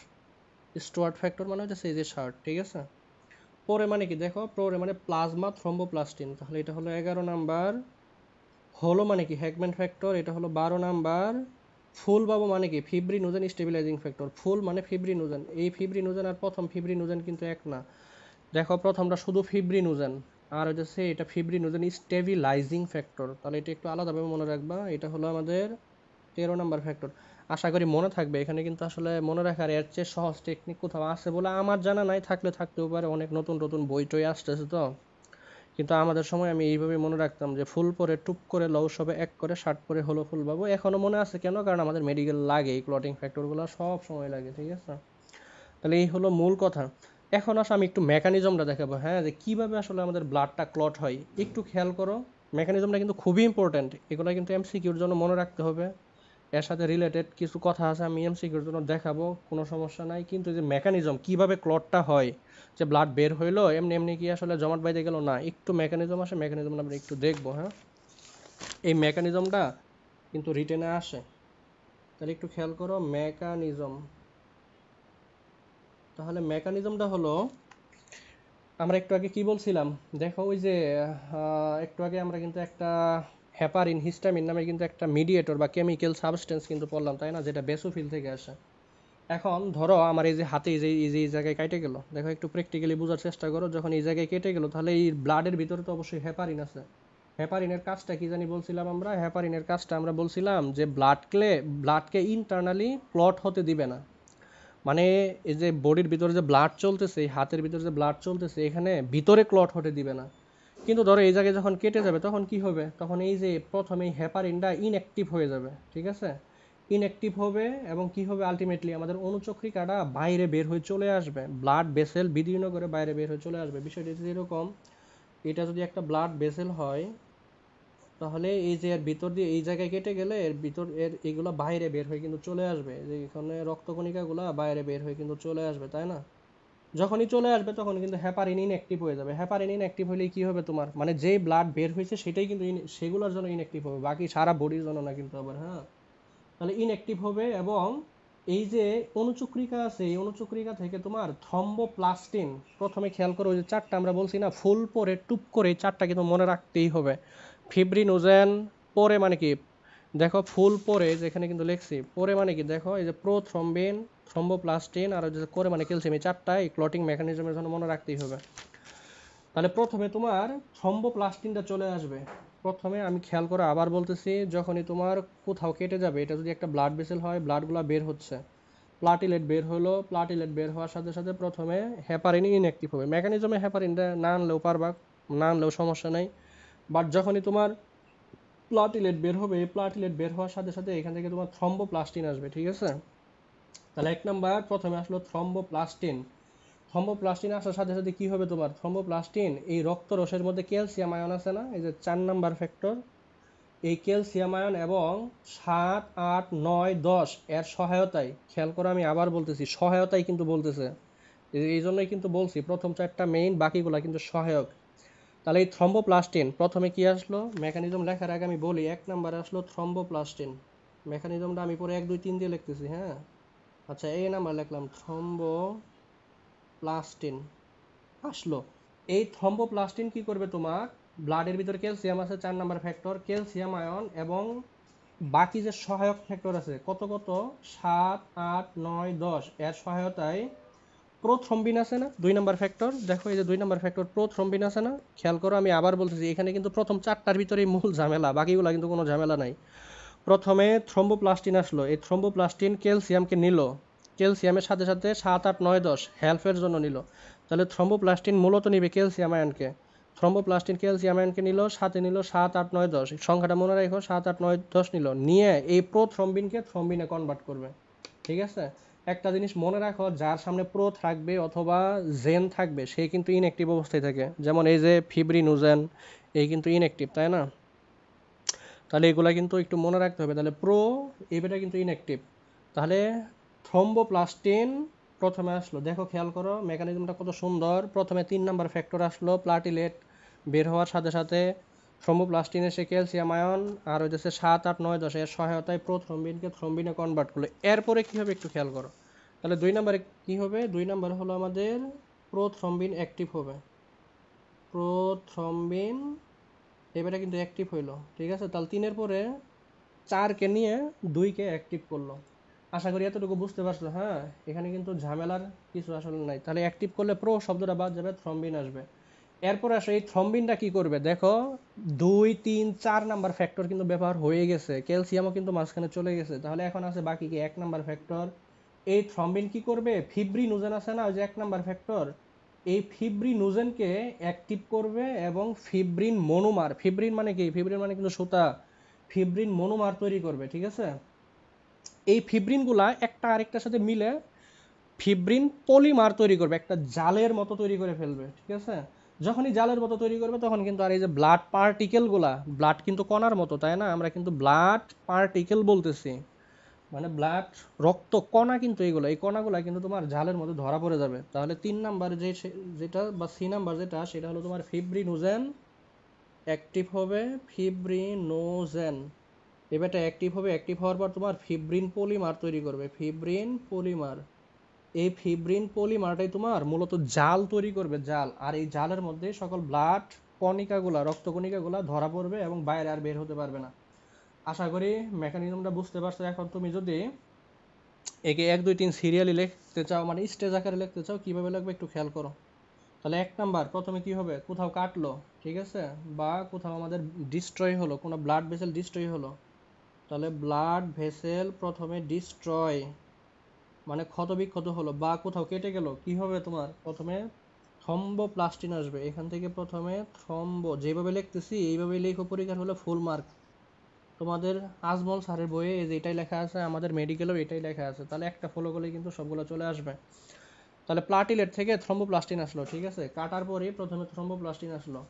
Speaker 1: স্টুয়ার্ট ফ্যাক্টর মানে হচ্ছে এই যে শার্ট, ঠিক আছে? পরে মানে কি, দেখো পরে মানে প্লাজমা থ্রম্বোপ্লাস্টিন, তাহলে এটা হলো 11 নাম্বার। হলো মানে কি হ্যাগম্যান ফ্যাক্টর, এটা হলো 12 নাম্বার। ফুল বাবু মানে কি ফিব্রিনোজেন স্টেবিলাইজিং ফ্যাক্টর, ফুল মানে ফিব্রিনোজেন, এই ফিব্রিনোজেন আর প্রথম ফিব্রিনোজেন কিন্তু এক না। দেখো প্রথমটা শুধু ফিব্রিনোজেন, আর হচ্ছে এটা ফিব্রিনোজেন স্টেবিলাইজিং ফ্যাক্টর, তাহলে এটা একটু আলাদাভাবে মনে রাখবা। এটা হলো আমাদের 13 নাম্বার ফ্যাক্টর। আশা করি মনে থাকবে, এখানে কিন্তু আসলে মনে রাখার এর চেয়ে সহজ টেকনিক কোথাও আছে বলে আমার জানা নাই, থাকলে থাকতেও পারে, অনেক নতুন নতুন বই টই আসতেছে তো। কিন্তু আমাদের সময় আমি এইভাবে মনে রাখতাম যে ফুল পরে টুপ করে, লও সবে এক করে, শার্ট পরে হলো ফুল বাবু। এখনো মনে আছে কেন, কারণ আমাদের মেডিকেল লাগে, এই ক্লটিং ফ্যাক্টরগুলো সব সময় লাগে, ঠিক আছে? তাহলে এই হলো মূল কথা। এখন আসলে আমি একটু মেকানিজমটা দেখাবো, হ্যাঁ, যে কিভাবে আসলে আমাদের ব্লাডটা ক্লট হয়। একটু খেয়াল করো, মেকানিজমটা কিন্তু খুবই ইম্পর্ট্যান্ট, এগুলো কিন্তু এমসিকিউর জন্য মনে রাখতে হবে। এর সাথে রিলেটেড কিছু কথা আছে, আমি এমসিকিউর জন্য দেখাবো, কোনো সমস্যা নাই। কিন্তু যে মেকানিজম কিভাবে ক্লটটা হয়, যে ব্লাড বের হইলো এমনি এমনি কি আসলে জমাট বাইতে গেল না, একটু মেকানিজম আসে, মেকানিজম আমরা একটু দেখবো, হ্যাঁ। এই মেকানিজমটা কিন্তু রিটেনে আসে, তাহলে একটু খেয়াল করো মেকানিজম। তাহলে মেকানিজমটা হলো, আমরা একটু আগে কি বলছিলাম, দেখো ওই যে একটু আগে আমরা কিন্তু একটা হেপারিন, হিস্টামিন নামে কিন্তু একটা মিডিয়েটর বা কেমিক্যাল সাবস্টেন্স কিন্তু পড়লাম, তাই না, যেটা বেসোফিল থেকে আসে। এখন ধরো আমার এই যে হাতে এই জায়গায় কেটে গেল, দেখো একটু প্র্যাকটিক্যালি বোঝার চেষ্টা করো, যখন এই জায়গায় কেটে গেল তাহলে এই ব্লাডের ভিতরে তো অবশ্যই হেপারিন আছে। হেপারিনের কাজটা কি জানি বলছিলাম আমরা, হেপারিনের কাজটা আমরা বলছিলাম যে ব্লাডকে ইন্টারনালি ক্লট হতে দিবে না। মানে এই যে বডির ভিতরে যে ব্লাড চলতেছে, এই হাতের ভিতরে যে ব্লাড চলতেছে, এখানে ভিতরে ক্লট হতে দিবে না। কিন্তু ধরো এই জায়গায় যখন কেটে যাবে তখন কি হবে, তখন এই যে প্রথমে এই হেপারিনটা ইনঅ্যাক্টিভ হয়ে যাবে, ঠিক আছে? ইনঅ্যাক্টিভ হবে এবং কি হবে, আলটিমেটলি আমাদের অনুচক্রিকাটা বাইরে বের হয়ে চলে আসবে, ব্লাড ভেসেল বিদীর্ণ করে বাইরে বের হয়ে চলে আসবে। বিষয়টি হচ্ছে এরকম, এটা যদি একটা ব্লাড ভেসেল হয় তাহলে এই যে এর ভিতর দিয়ে এই জায়গায় কেটে গেলে এর ভিতর এর এগুলো বাইরে বের হয়ে কিন্তু চলে আসবে, যে এখানে রক্তকণিকাগুলো বাইরে বের হয়ে কিন্তু চলে আসবে, তাই না? যখনই চলে আসবে তখন কিন্তু হেপারিন ইনঅ্যাক্টিভ হয়ে যাবে। হেপারিন ইনঅ্যাক্টিভ হলে কি হবে তোমার, মানে যেই ব্লাড বের হয়েছে সেটাই কিন্তু সেগুলোর জন্য ইনঅ্যাক্টিভ হবে, বাকি সারা বডির জন্য না কিন্তু আবার, হ্যাঁ। তাহলে ইনঅ্যাক্টিভ হবে এবং এই যে অনুচক্রিকা আছে এই অনুচক্রিকা থেকে তোমার থ্রম্বোপ্লাস্টিন, প্রথমে খেয়াল করো ওই যে চারটা আমরা বলছি না ফুল পরে টুপ করে, এই চারটা কিন্তু মনে রাখতেই হবে। ফিব্রিনোজেন পরে মানে কি, দেখো ফুল পরে যেখানে কিন্তু লিখছি পরে মানে কি, দেখো এই যে প্রোথ্রম্বিন, থ্রম্বোপ্লাস্টিন আর যে করে মানে ক্যালসিয়াম, এই চারটা এই ক্লটিং মেকানিজমের জন্য মনে রাখতেই হবে। তাহলে প্রথমে তোমার থ্রম্বোপ্লাস্টিনটা চলে আসবে। প্রথমে আমি খেয়াল করে আবার বলতেছি, যখনই তোমার কোথাও কেটে যাবে, এটা যদি একটা ব্লাড ভেসেল হয়, ব্লাডগুলো বের হচ্ছে, প্লাটিলেট বের হলো, প্লাটিলেট বের হওয়ার সাথে সাথে প্রথমে হেপারিন ইনঅ্যাক্টিভ হবে। মেকানিজমে হেপারিনটা না আনলেও পারবা, না আনলেও সমস্যা নেই। বাট যখনই তোমার প্লাটিলেট বের হবে, প্লাটিলেট বের হওয়ার সাথে সাথে এখান থেকে তোমার থ্রম্বোপ্লাস্টিন আসবে, ঠিক আছে? তাহলে এক নাম্বার প্রথমে আসলো থ্রম্বোপ্লাস্টিন। থ্রম্বোপ্লাস্টিন আসার সাথে সাথে কি হবে তোমার, থ্রম্বোপ্লাস্টিন এই রক্তরসের মধ্যে ক্যালসিয়াম আয়ন আছে না, এই যে 4 নাম্বার ফ্যাক্টর, এই ক্যালসিয়াম আয়ন এবং 7, 8, 9, 10 এর সহায়তায়, খেয়াল করে আমি আবার বলতেছি সহায়তায় কিন্তু বলতেছে, এই জন্যই কিন্তু বলছি প্রথম চারটা মেইন, বাকিগুলা কিন্তু সহায়ক। তাহলে এই থ্রম্বোপ্লাস্টিন প্রথমে কি আসলো, মেকানিজম লেখার আগে আমি বলি, 1 নাম্বারে আসলো থ্রম্বোপ্লাস্টিন। মেকানিজমটা আমি পরে 1, 2, 3 দিয়ে লিখতেছি, হ্যাঁ। আচ্ছা, এই নাম্বার লিখলাম, থ্রম্বোপ্লাস্টিন আসলো। এই থ্রম্বোপ্লাস্টিন কি করবে তোমার, ব্লাডের ভিতরে ক্যালসিয়াম আছে 4 নাম্বার ফ্যাক্টর, ক্যালসিয়াম আয়ন এবং বাকি যে সহায়ক ফ্যাক্টর আছে কত কত, 7, 8, 9, 10 এর সহায়তায় প্রোথ্রম্বিন আছে না 2 নাম্বার ফ্যাক্টর, দেখো এই যে 2 নাম্বার ফ্যাক্টর প্রোথ্রম্বিন আছে না, খেয়াল করো আমি আবার বলতেছি, এখানে কিন্তু প্রথম চারটার ভিতরেই মূল ঝামেলা, বাকিগুলো কিন্তু কোনো ঝামেলা নাই। প্রথমে থ্রম্বোপ্লাস্টিন আসলো, এই থ্রম্বোপ্লাস্টিন ক্যালসিয়ামকে নিল, ক্যালসিয়ামের সাথে সাথে 7, 8, 9, 10 হেল্পের জন্য নিল। তাহলে থ্রম্বোপ্লাস্টিন মূলত নিবে ক্যালসিয়াম আয়নকে, থ্রম্বোপ্লাস্টিন ক্যালসিয়াম আয়নকে নিল, সাথে নিল 7, 8, 9, 10, সংখ্যাটা মনে রাখো 7, 8, 9, 10 নিল, নিয়ে এই প্রোথ্রম্বিনকে থ্রম্বিনে কনভার্ট করবে, ঠিক আছে? একটা জিনিস মনে রাখো, যার সামনে প্রো থাকবে অথবা জেন থাকবে সে কিন্তু ইনঅ্যাক্টিভ অবস্থায় থাকে, যেমন এই যে ফিব্রিনোজেন, এই কিন্তু ইনঅ্যাক্টিভ, তাই না? তাহলে এগুলা কিন্তু একটু মনে রাখতে হবে। তাহলে প্রো এবারে কিন্তু ইনঅ্যাক্টিভ। তাহলে থ্রম্বোপ্লাস্টিন প্রথমে আসলো, দেখো খেয়াল করো মেকানিজমটা কত সুন্দর। প্রথমে 3 নাম্বার ফ্যাক্টর আসলো, প্লাটিলেট বের হওয়ার সাথে সাথে থ্রম্বোপ্লাস্টিন এসে ক্যালসিয়াম আয়ন আর হইতেছে 7, 8, 9, 10 এর সহায়তায় প্রোথ্রম্বিনকে থ্রম্বিনে কনভার্ট করলো। এরপরে কি হবে একটু খেয়াল করো। তাহলে 2 নাম্বারে কি হবে, 2 নাম্বার হলো আমাদের প্রোথ্রম্বিন অ্যাক্টিভ হবে, প্রোথ্রম্বিন এবারে কিন্তু অ্যাক্টিভ হইলো, ঠিক আছে? তাহলে 3-এর পরে 4কে নিয়ে 2কে অ্যাক্টিভ করলো। আশা করি এতটুকু বুঝতে পারছো, হ্যাঁ। এখানে কিন্তু ঝামেলার কিছু আসলে নাই। তাহলে অ্যাক্টিভ করলে প্রো শব্দটা বাদ যাবে, থ্রম্বিন আসবে। এরপর আসে এই থ্রম্বিনটা কি করবে, দেখো 2, 3, 4 নাম্বার ফ্যাক্টর কিন্তু ব্যবহার হয়ে গেছে, ক্যালসিয়ামও কিন্তু মাঝখানে চলে গেছে, তাহলে এখন আছে বাকি কি 1 নাম্বার ফ্যাক্টর। এই থ্রম্বিন কি করবে, ফিব্রিনোজেন আছে না ওই যে 1 নাম্বার ফ্যাক্টর, এই ফিব্রিনোজেনকে অ্যাক্টিভ করবে এবং ফিব্রিন মনোমার, ফিব্রিন মানে কি, ফিব্রিন মানে কিন্তু সুতা, ফিব্রিন মনোমার তৈরি করবে, ঠিক আছে? এই ফিব্রিনগুলা একটা আরেকটার সাথে মিলে ফিব্রিন পলিমার তৈরি করবে, একটা জালের মতো তৈরি করে ফেলবে, ঠিক আছে? যখনই জালের মতো তৈরি করবে তখন কিন্তু আর এই যে ব্লাড পার্টিকেলগুলা, ব্লাড কিন্তু কণার মতো, তাই না? আমরা কিন্তু ব্লাড পার্টিকেল বলতেছি, মানে ব্লাড রক্ত কণা, কিন্তু এইগুলো এই কণাগুলা কিন্তু তোমার জালের মধ্যে ধরা পড়ে যাবে। তাহলে 3 নাম্বার যেটা বা সি নাম্বার যেটা, সেটা হলো তোমার ফিব্রিনোজেন অ্যাক্টিভ হবে, ফিব্রিনোজেন এবারটা অ্যাক্টিভ হবে, অ্যাক্টিভ হওয়ার পর তোমার ফিব্রিন পলিমার তৈরি করবে, ফিব্রিন পলিমার। এই ফিব্রিন পলিমারটাই তোমার মূলত জাল তৈরি করবে, জাল। আর এই জালের মধ্যে সকল ব্লাড কণিকাগুলা, রক্তকণিকাগুলা ধরা পড়বে এবং বাইরে আর বের হতে পারবে না। আশা করি মেকানিজমটা বুঝতে পারছো। এখন তুমি যদি একে 1, 2, 3 সিরিয়ালি লিখতে চাও, মানে স্টেজ আকারে লিখতে চাও, কিভাবে লিখবে একটু খেয়াল করো। তাহলে 1 নাম্বার প্রথমে কি হবে, কোথাও কাটলো, ঠিক আছে, বা কোথাও আমাদের ডিস্ট্রয় হলো, কোনো ব্লাড ভেসেল ডিস্ট্রয় হলো, তাহলে ব্লাড ভেসেল প্রথমে ডিস্ট্রয় মানে ক্ষত বিক্ষত হলো, বা কোথাও কেটে গেল, কি হবে তোমার, প্রথমে থ্রম্বোপ্লাস্টিন আসবে। এখান থেকে প্রথমে যেভাবে লিখতেছি এইভাবেই লেখো, পরীক্ষার হলে ফুল মার্ক। তোমাদের আজমল স্যারের বইয়ে এই যে এটাই লেখা আছে, আমাদের মেডিকেলেও এটাই লেখা আছে, তাহলে একটা ফলো করলে কিন্তু সবগুলো চলে আসবে। তাহলে প্লাটিলেট থেকে থ্রম্বোপ্লাস্টিন আসলো, ঠিক আছে, কাটার পরেই প্রথমে থ্রম্বোপ্লাস্টিন আসলো।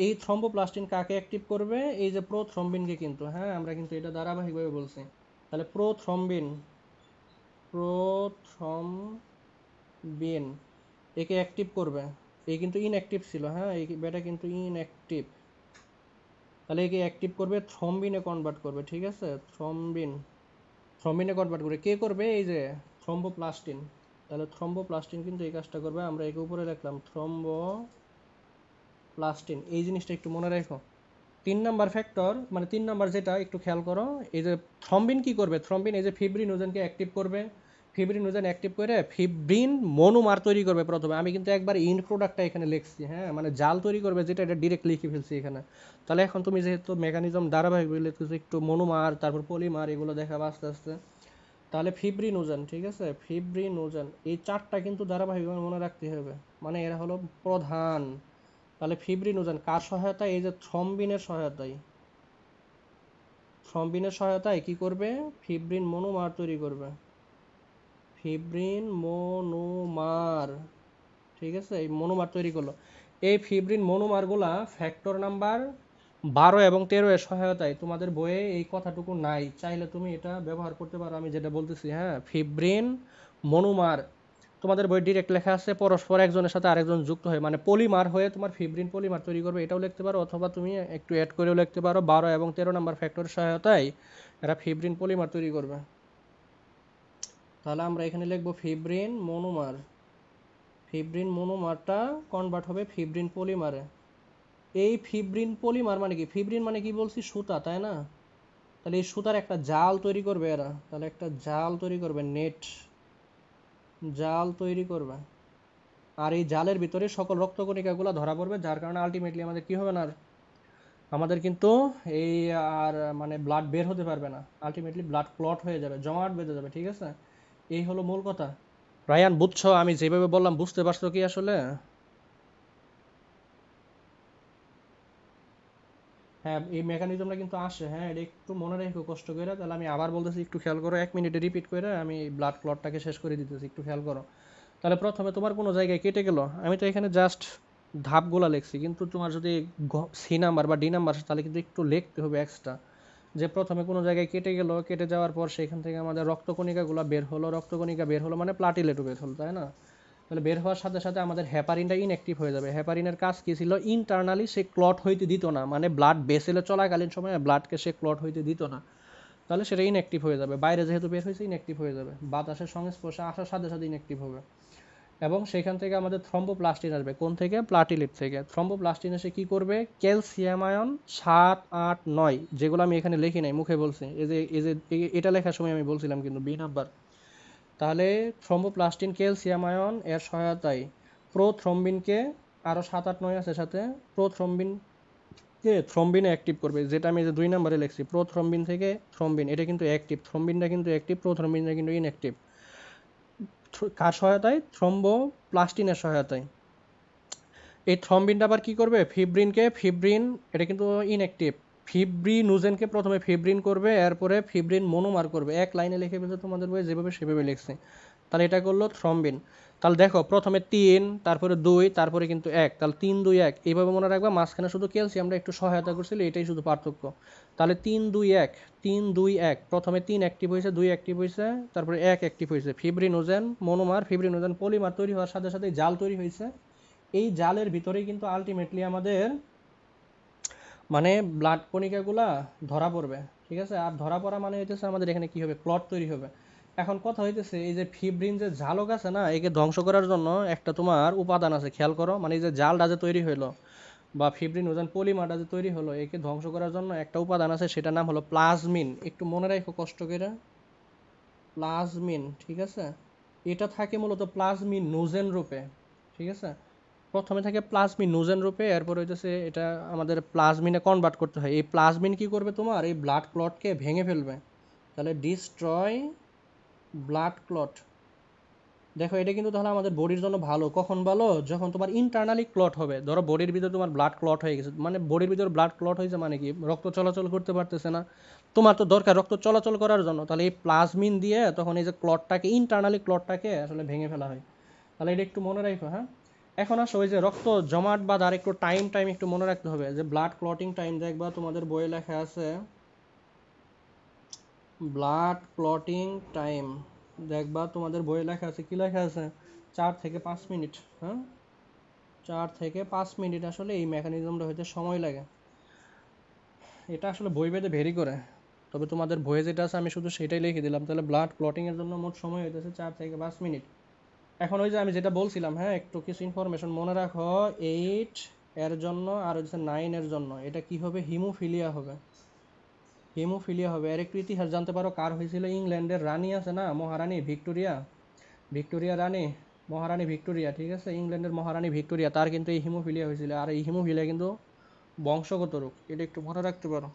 Speaker 1: এই থ্রম্বোপ্লাস্টিন কাকে অ্যাক্টিভ করবে? এই যে প্রোথ্রম্বিনকে কিন্তু, হ্যাঁ আমরা কিন্তু এটা ধারাবাহিকভাবে বলছি। তাহলে প্রোথ্রম্বিন একে অ্যাক্টিভ করবে। এই কিন্তু ইনঅ্যাক্টিভ ছিল, হ্যাঁ এই বেটা কিন্তু ইনঅ্যাক্টিভ। তাহলে একে অ্যাক্টিভ করবে, থ্রম্বিনে কনভার্ট করবে, ঠিক আছে? থ্রম্বিনে কনভার্ট করবে, কে করবে? এই যে থ্রম্বোপ্লাস্টিন। তাহলে থ্রম্বোপ্লাস্টিন কিন্তু এই কাজটা করবে। আমরা একে উপরে লিখলাম থ্রম্বোপ্লাস্টিন। এই জিনিসটা একটু মনে রাখো। 3 নাম্বার ফ্যাক্টর, মানে 3 নাম্বার যেটা একটু খেয়াল করো, এই যে থ্রম্বিন কি করবে? থ্রম্বিন এই যে ফিব্রিনোজেনকে অ্যাক্টিভ করবে। ফিব্রিনোজেন অ্যাক্টিভ করে ফিব্রিন মনোমার তৈরি করবে প্রথমে। আমি কিন্তু একবার ইন প্রোডাক্টটা এখানে লিখছি, হ্যাঁ মানে জাল তৈরি করবে যেটা, এটা ডিরেক্ট লিখে ফেলছি এখানে। তাহলে এখন তুমি যেহেতু মেকানিজম ধারাবাহিক লিখতেছো, একটু মনোমার তারপর পলিমার এগুলো দেখাবো আস্তে আস্তে। তাহলে ফিব্রিনোজেন, ঠিক আছে? ফিব্রিনোজেন এই 4টা কিন্তু ধারাবাহিকভাবে মনে রাখতে হবে, মানে এরা হলো প্রধান। তাহলে ফিব্রিনোজেন কার সহায়তায়? এই যে থ্রম্বিনের সহায়তায়। থ্রম্বিনের সহায়তায় কি করবে? ফিব্রিন মনোমার তৈরি করবে। ফিব্রিন মনোমার, ঠিক আছে? এই মনোমার তৈরি করলো। এই ফিব্রিন মনোমারগুলা ফ্যাক্টর নাম্বার 12 এবং 13 এর সহায়তায়, তোমাদের বইয়ে এই কথাটুকু নাই, চাইলে তুমি এটা ব্যবহার করতে পারো আমি যেটা বলতেছি, হ্যাঁ ফিব্রিন মনোমার তোমাদের বই ডিরেক্ট লেখা আছে পরস্পর একজনের সাথে আরেকজন যুক্ত হয়ে, মানে পলিমার হয়ে তোমার ফিব্রিন পলিমার তৈরি করবে, এটাও লিখতে পারো। অথবা তুমি একটু অ্যাড করেও লিখতে পারো 12 এবং 13 নাম্বার ফ্যাক্টরের সহায়তায় এরা ফিব্রিন পলিমার তৈরি করবে। তাহলে আমরা এখানে লিখবো ফিব্রিন মনোমার। ফিব্রিন মনোমারটা কনভার্ট হবে ফিব্রিন পলিমারে। এই ফিব্রিন পলিমার মানে কি? ফিব্রিন মানে কি বলছি? সুতা, তাই না? তাহলে এই সুতার একটা জাল তৈরি করবে এরা। তাহলে একটা জাল তৈরি করবে, নেট জাল তৈরি করবে। আর এই জালের ভিতরে সকল রক্তকণিকাগুলো ধরা পড়বে, যার কারণে আলটিমেটলি আমাদের কি হবে না, আমাদের কিন্তু এই আর মানে ব্লাড বের হতে পারবে না, আলটিমেটলি ব্লাড ক্লট হয়ে যাবে, জমাট বেঁধে যাবে, ঠিক আছে? এই হলো মূল কথা। রায়ান বুঝছো আমি যেভাবে বললাম? বুঝতে পারছো কি আসলে? হ্যাঁ এই মেকানিজমটা কিন্তু আসে, হ্যাঁ এটা একটু মনে রেখো কষ্ট করে। তাহলে আমি আবার বলতেছি, একটু খেয়াল করো, 1 মিনিটে রিপিট করে আমি ব্লাড ক্লটটাকে শেষ করে দিতেছি, একটু খেয়াল করো। তাহলে প্রথমে তোমার কোনো জায়গায় কেটে গেল, আমি তো এখানে জাস্ট ধাপগুলা লিখছি, কিন্তু তোমার যদি সি নাম্বার বা ডি নাম্বার তাহলে কিন্তু একটু লিখতে হবে এক্সট্রা, যে প্রথমে কোনো জায়গায় কেটে গেল, কেটে যাওয়ার পর সেখান থেকে আমাদের রক্তকণিকাগুলো বের হলো, রক্তকণিকা বের হলো মানে প্লাটিলেটও বের হলো, তাই না? তাহলে বের হওয়ার সাথে সাথে আমাদের হেপারিনটা ইনঅ্যাক্টিভ হয়ে যাবে। হেপারিনের কাজ কি ছিল? ইন্টারনালি সে ক্লট হইতে দিত না, মানে ব্লাড ভেসেলে চলাকালীন সময়ে ব্লাডকে সে ক্লট হইতে দিত না। তাহলে সেটা ইনঅ্যাক্টিভ হয়ে যাবে, বাইরে যেহেতু বের হয়েছে ইনঅ্যাক্টিভ হয়ে যাবে, বাতাসের সংস্পর্শে আসার সাথে সাথে ইনঅ্যাক্টিভ হবে। এবং সেখান থেকে আমাদের থ্রম্বোপ্লাস্টিন আসবে, কোন থেকে? প্লাটিলেট থেকে। থ্রম্বোপ্লাস্টিন এসে কি করবে? ক্যালসিয়াম আয়ন 7, 8, 9 যেগুলো আমি এখানে লিখি নাই, মুখে বলছি, এই যে এটা লেখার সময় আমি বলছিলাম কিন্তু বি নাম্বার। তাহলে থ্রম্বোপ্লাস্টিন ক্যালসিয়াম আয়ন এর সহায়তায় প্রোথ্রম্বিনকে, আরও 7, 8, 9 আছে সাথে, প্রোথ্রম্বিনকে থ্রম্বিনে অ্যাক্টিভ করবে, যেটা আমি যে 2 নম্বরে লিখছি। প্রোথ্রম্বিন থেকে থ্রম্বিন, এটা কিন্তু অ্যাক্টিভ, থ্রম্বিনটা কিন্তু অ্যাক্টিভ, প্রোথ্রম্বিনটা কিন্তু ইনঅ্যাক্টিভ। কার সহায়তায়? থ্রম্বোপ্লাস্টিনের সহায়তায়। এই থ্রম্বিনটা আবার কি করবে? ফিব্রিন এটা কিন্তু ইনঅ্যাক্টিভ, ফিব্রিনোজেনকে প্রথমে ফিব্রিন করবে, এরপরে ফিব্রিন মনোমার করবে। এক লাইনে লিখে ফেলছে তোমাদের বই যেভাবে সেভাবে লিখছে। তাহলে এটা করলো থ্রম্বিন। তাহলে দেখো প্রথমে 3, তারপরে 2, তারপরে কিন্তু 1, তাহলে 3, 2, 1 এইভাবে মনে রাখবা। মাঝখানে শুধু ক্যালসিয়ামটা একটু সহায়তা করছিল, এটাই শুধু পার্থক্য। তাহলে 3, 2, 1, 3, 2, 1, প্রথমে 3 অ্যাক্টিভ হয়েছে, 2 অ্যাক্টিভ হয়েছে, তারপরে 1 অ্যাক্টিভ হয়েছে। ফিব্রিনোজেন মনোমার, ফিব্রিনোজেন পলিমার তৈরি হওয়ার সাথে সাথে জাল তৈরি হয়েছে। এই জালের ভিতরেই কিন্তু আলটিমেটলি আমাদের মানে ব্লাড কণিকাগুলা ধরা পড়বে, ঠিক আছে? আর ধরা পড়া মানে হইতেছে আমাদের এখানে কি হবে? ক্লট তৈরি হবে। এখন কথা হইতেছে, এই যে ফিব্রিন যে ঝালক আছে না, একে ধ্বংস করার জন্য একটা তোমার উপাদান আছে, খেয়াল করো। মানে এই যে জালটা যে তৈরি হইলো বা ফিব্রিন ওজন পলিমারটা যে তৈরি হলো, একে ধ্বংস করার জন্য একটা উপাদান আছে, সেটার নাম হলো প্লাজমিন। একটু মনে রাখো কষ্ট করে, প্লাজমিন, ঠিক আছে? এটা থাকে মূলত প্লাজমিন নোজেন রূপে, ঠিক আছে? প্রথমে থাকে প্লাজমিন নোজেন রূপে, এরপর হইতেছে এটা আমাদের প্লাজমিনে কনভার্ট করতে হয়। এই প্লাজমিন কি করবে? তোমার এই ব্লাড ক্লটকে ভেঙে ফেলবে। তাহলে ডিস্ট্রয় ব্লাড ক্লট। দেখো এটা কিন্তু তাহলে আমাদের বডির জন্য ভালো। কখন ভালো? যখন তোমার ইন্টারনালি ক্লট হবে। ধরো বডির ভিতরে তোমার ব্লাড ক্লট হয়ে গেছে, মানে বডির ভিতরে ব্লাড ক্লট হয়েছে মানে কি? রক্ত চলাচল করতে পারতেছে না, তোমার তো দরকার রক্ত চলাচল করার জন্য। তাহলে এই প্লাজমিন দিয়ে তখন এই যে ক্লটটাকে, ইন্টারনালি ক্লটটাকে আসলে ভেঙে ফেলা হয়। তাহলে এটা একটু মনে রাখো, হ্যাঁ। এখন আসো ওই যে রক্ত জমাট বাঁধার একটু টাইম একটু মনে রাখতে হবে, যে ব্লাড ক্লটিং টাইম দেখবা তোমাদের বইয়ে লেখা আছে, ব্লাড ক্লটিং টাইম দেখবা তোমাদের বইয়ে লেখা আছে, কি লেখা আছে, 4 থেকে 5 মিনিট। হ্যাঁ, 4 থেকে 5 মিনিট আসলে এই মেকানিজমটা হইতে সময় লাগে। এটা আসলে বই ভেদে ভেরি করে, তবে তোমাদের বইয়ে যেটা আছে আমি শুধু সেটাই লিখে দিলাম। তাহলে ব্লাড ক্লটিংয়ের জন্য মোট সময় হইতেছে 4 থেকে 5 মিনিট। এখন ওই যে আমি যেটা বলছিলাম, হ্যাঁ একটু কিছু ইনফরমেশন মনে রাখো। 8 এর জন্য আর হচ্ছে 9 এর জন্য এটা কি হবে, হিমোফিলিয়া হবে। হিমোফিলিয়া হবে। এর একটু ইতিহাস জানতে পারো, কার হয়েছিল, ইংল্যান্ডের রানী আছে না, মহারানী ভিক্টোরিয়া, ভিক্টোরিয়া রানী, মহারানী ভিক্টোরিয়া, ঠিক আছে, ইংল্যান্ডের মহারানী ভিক্টোরিয়া, তার কিন্তু এই হিমোফিলিয়া হয়েছিল। আর এই হিমোফিলিয়া কিন্তু বংশগত রোগ, এটা একটু মনে রাখতে পারো।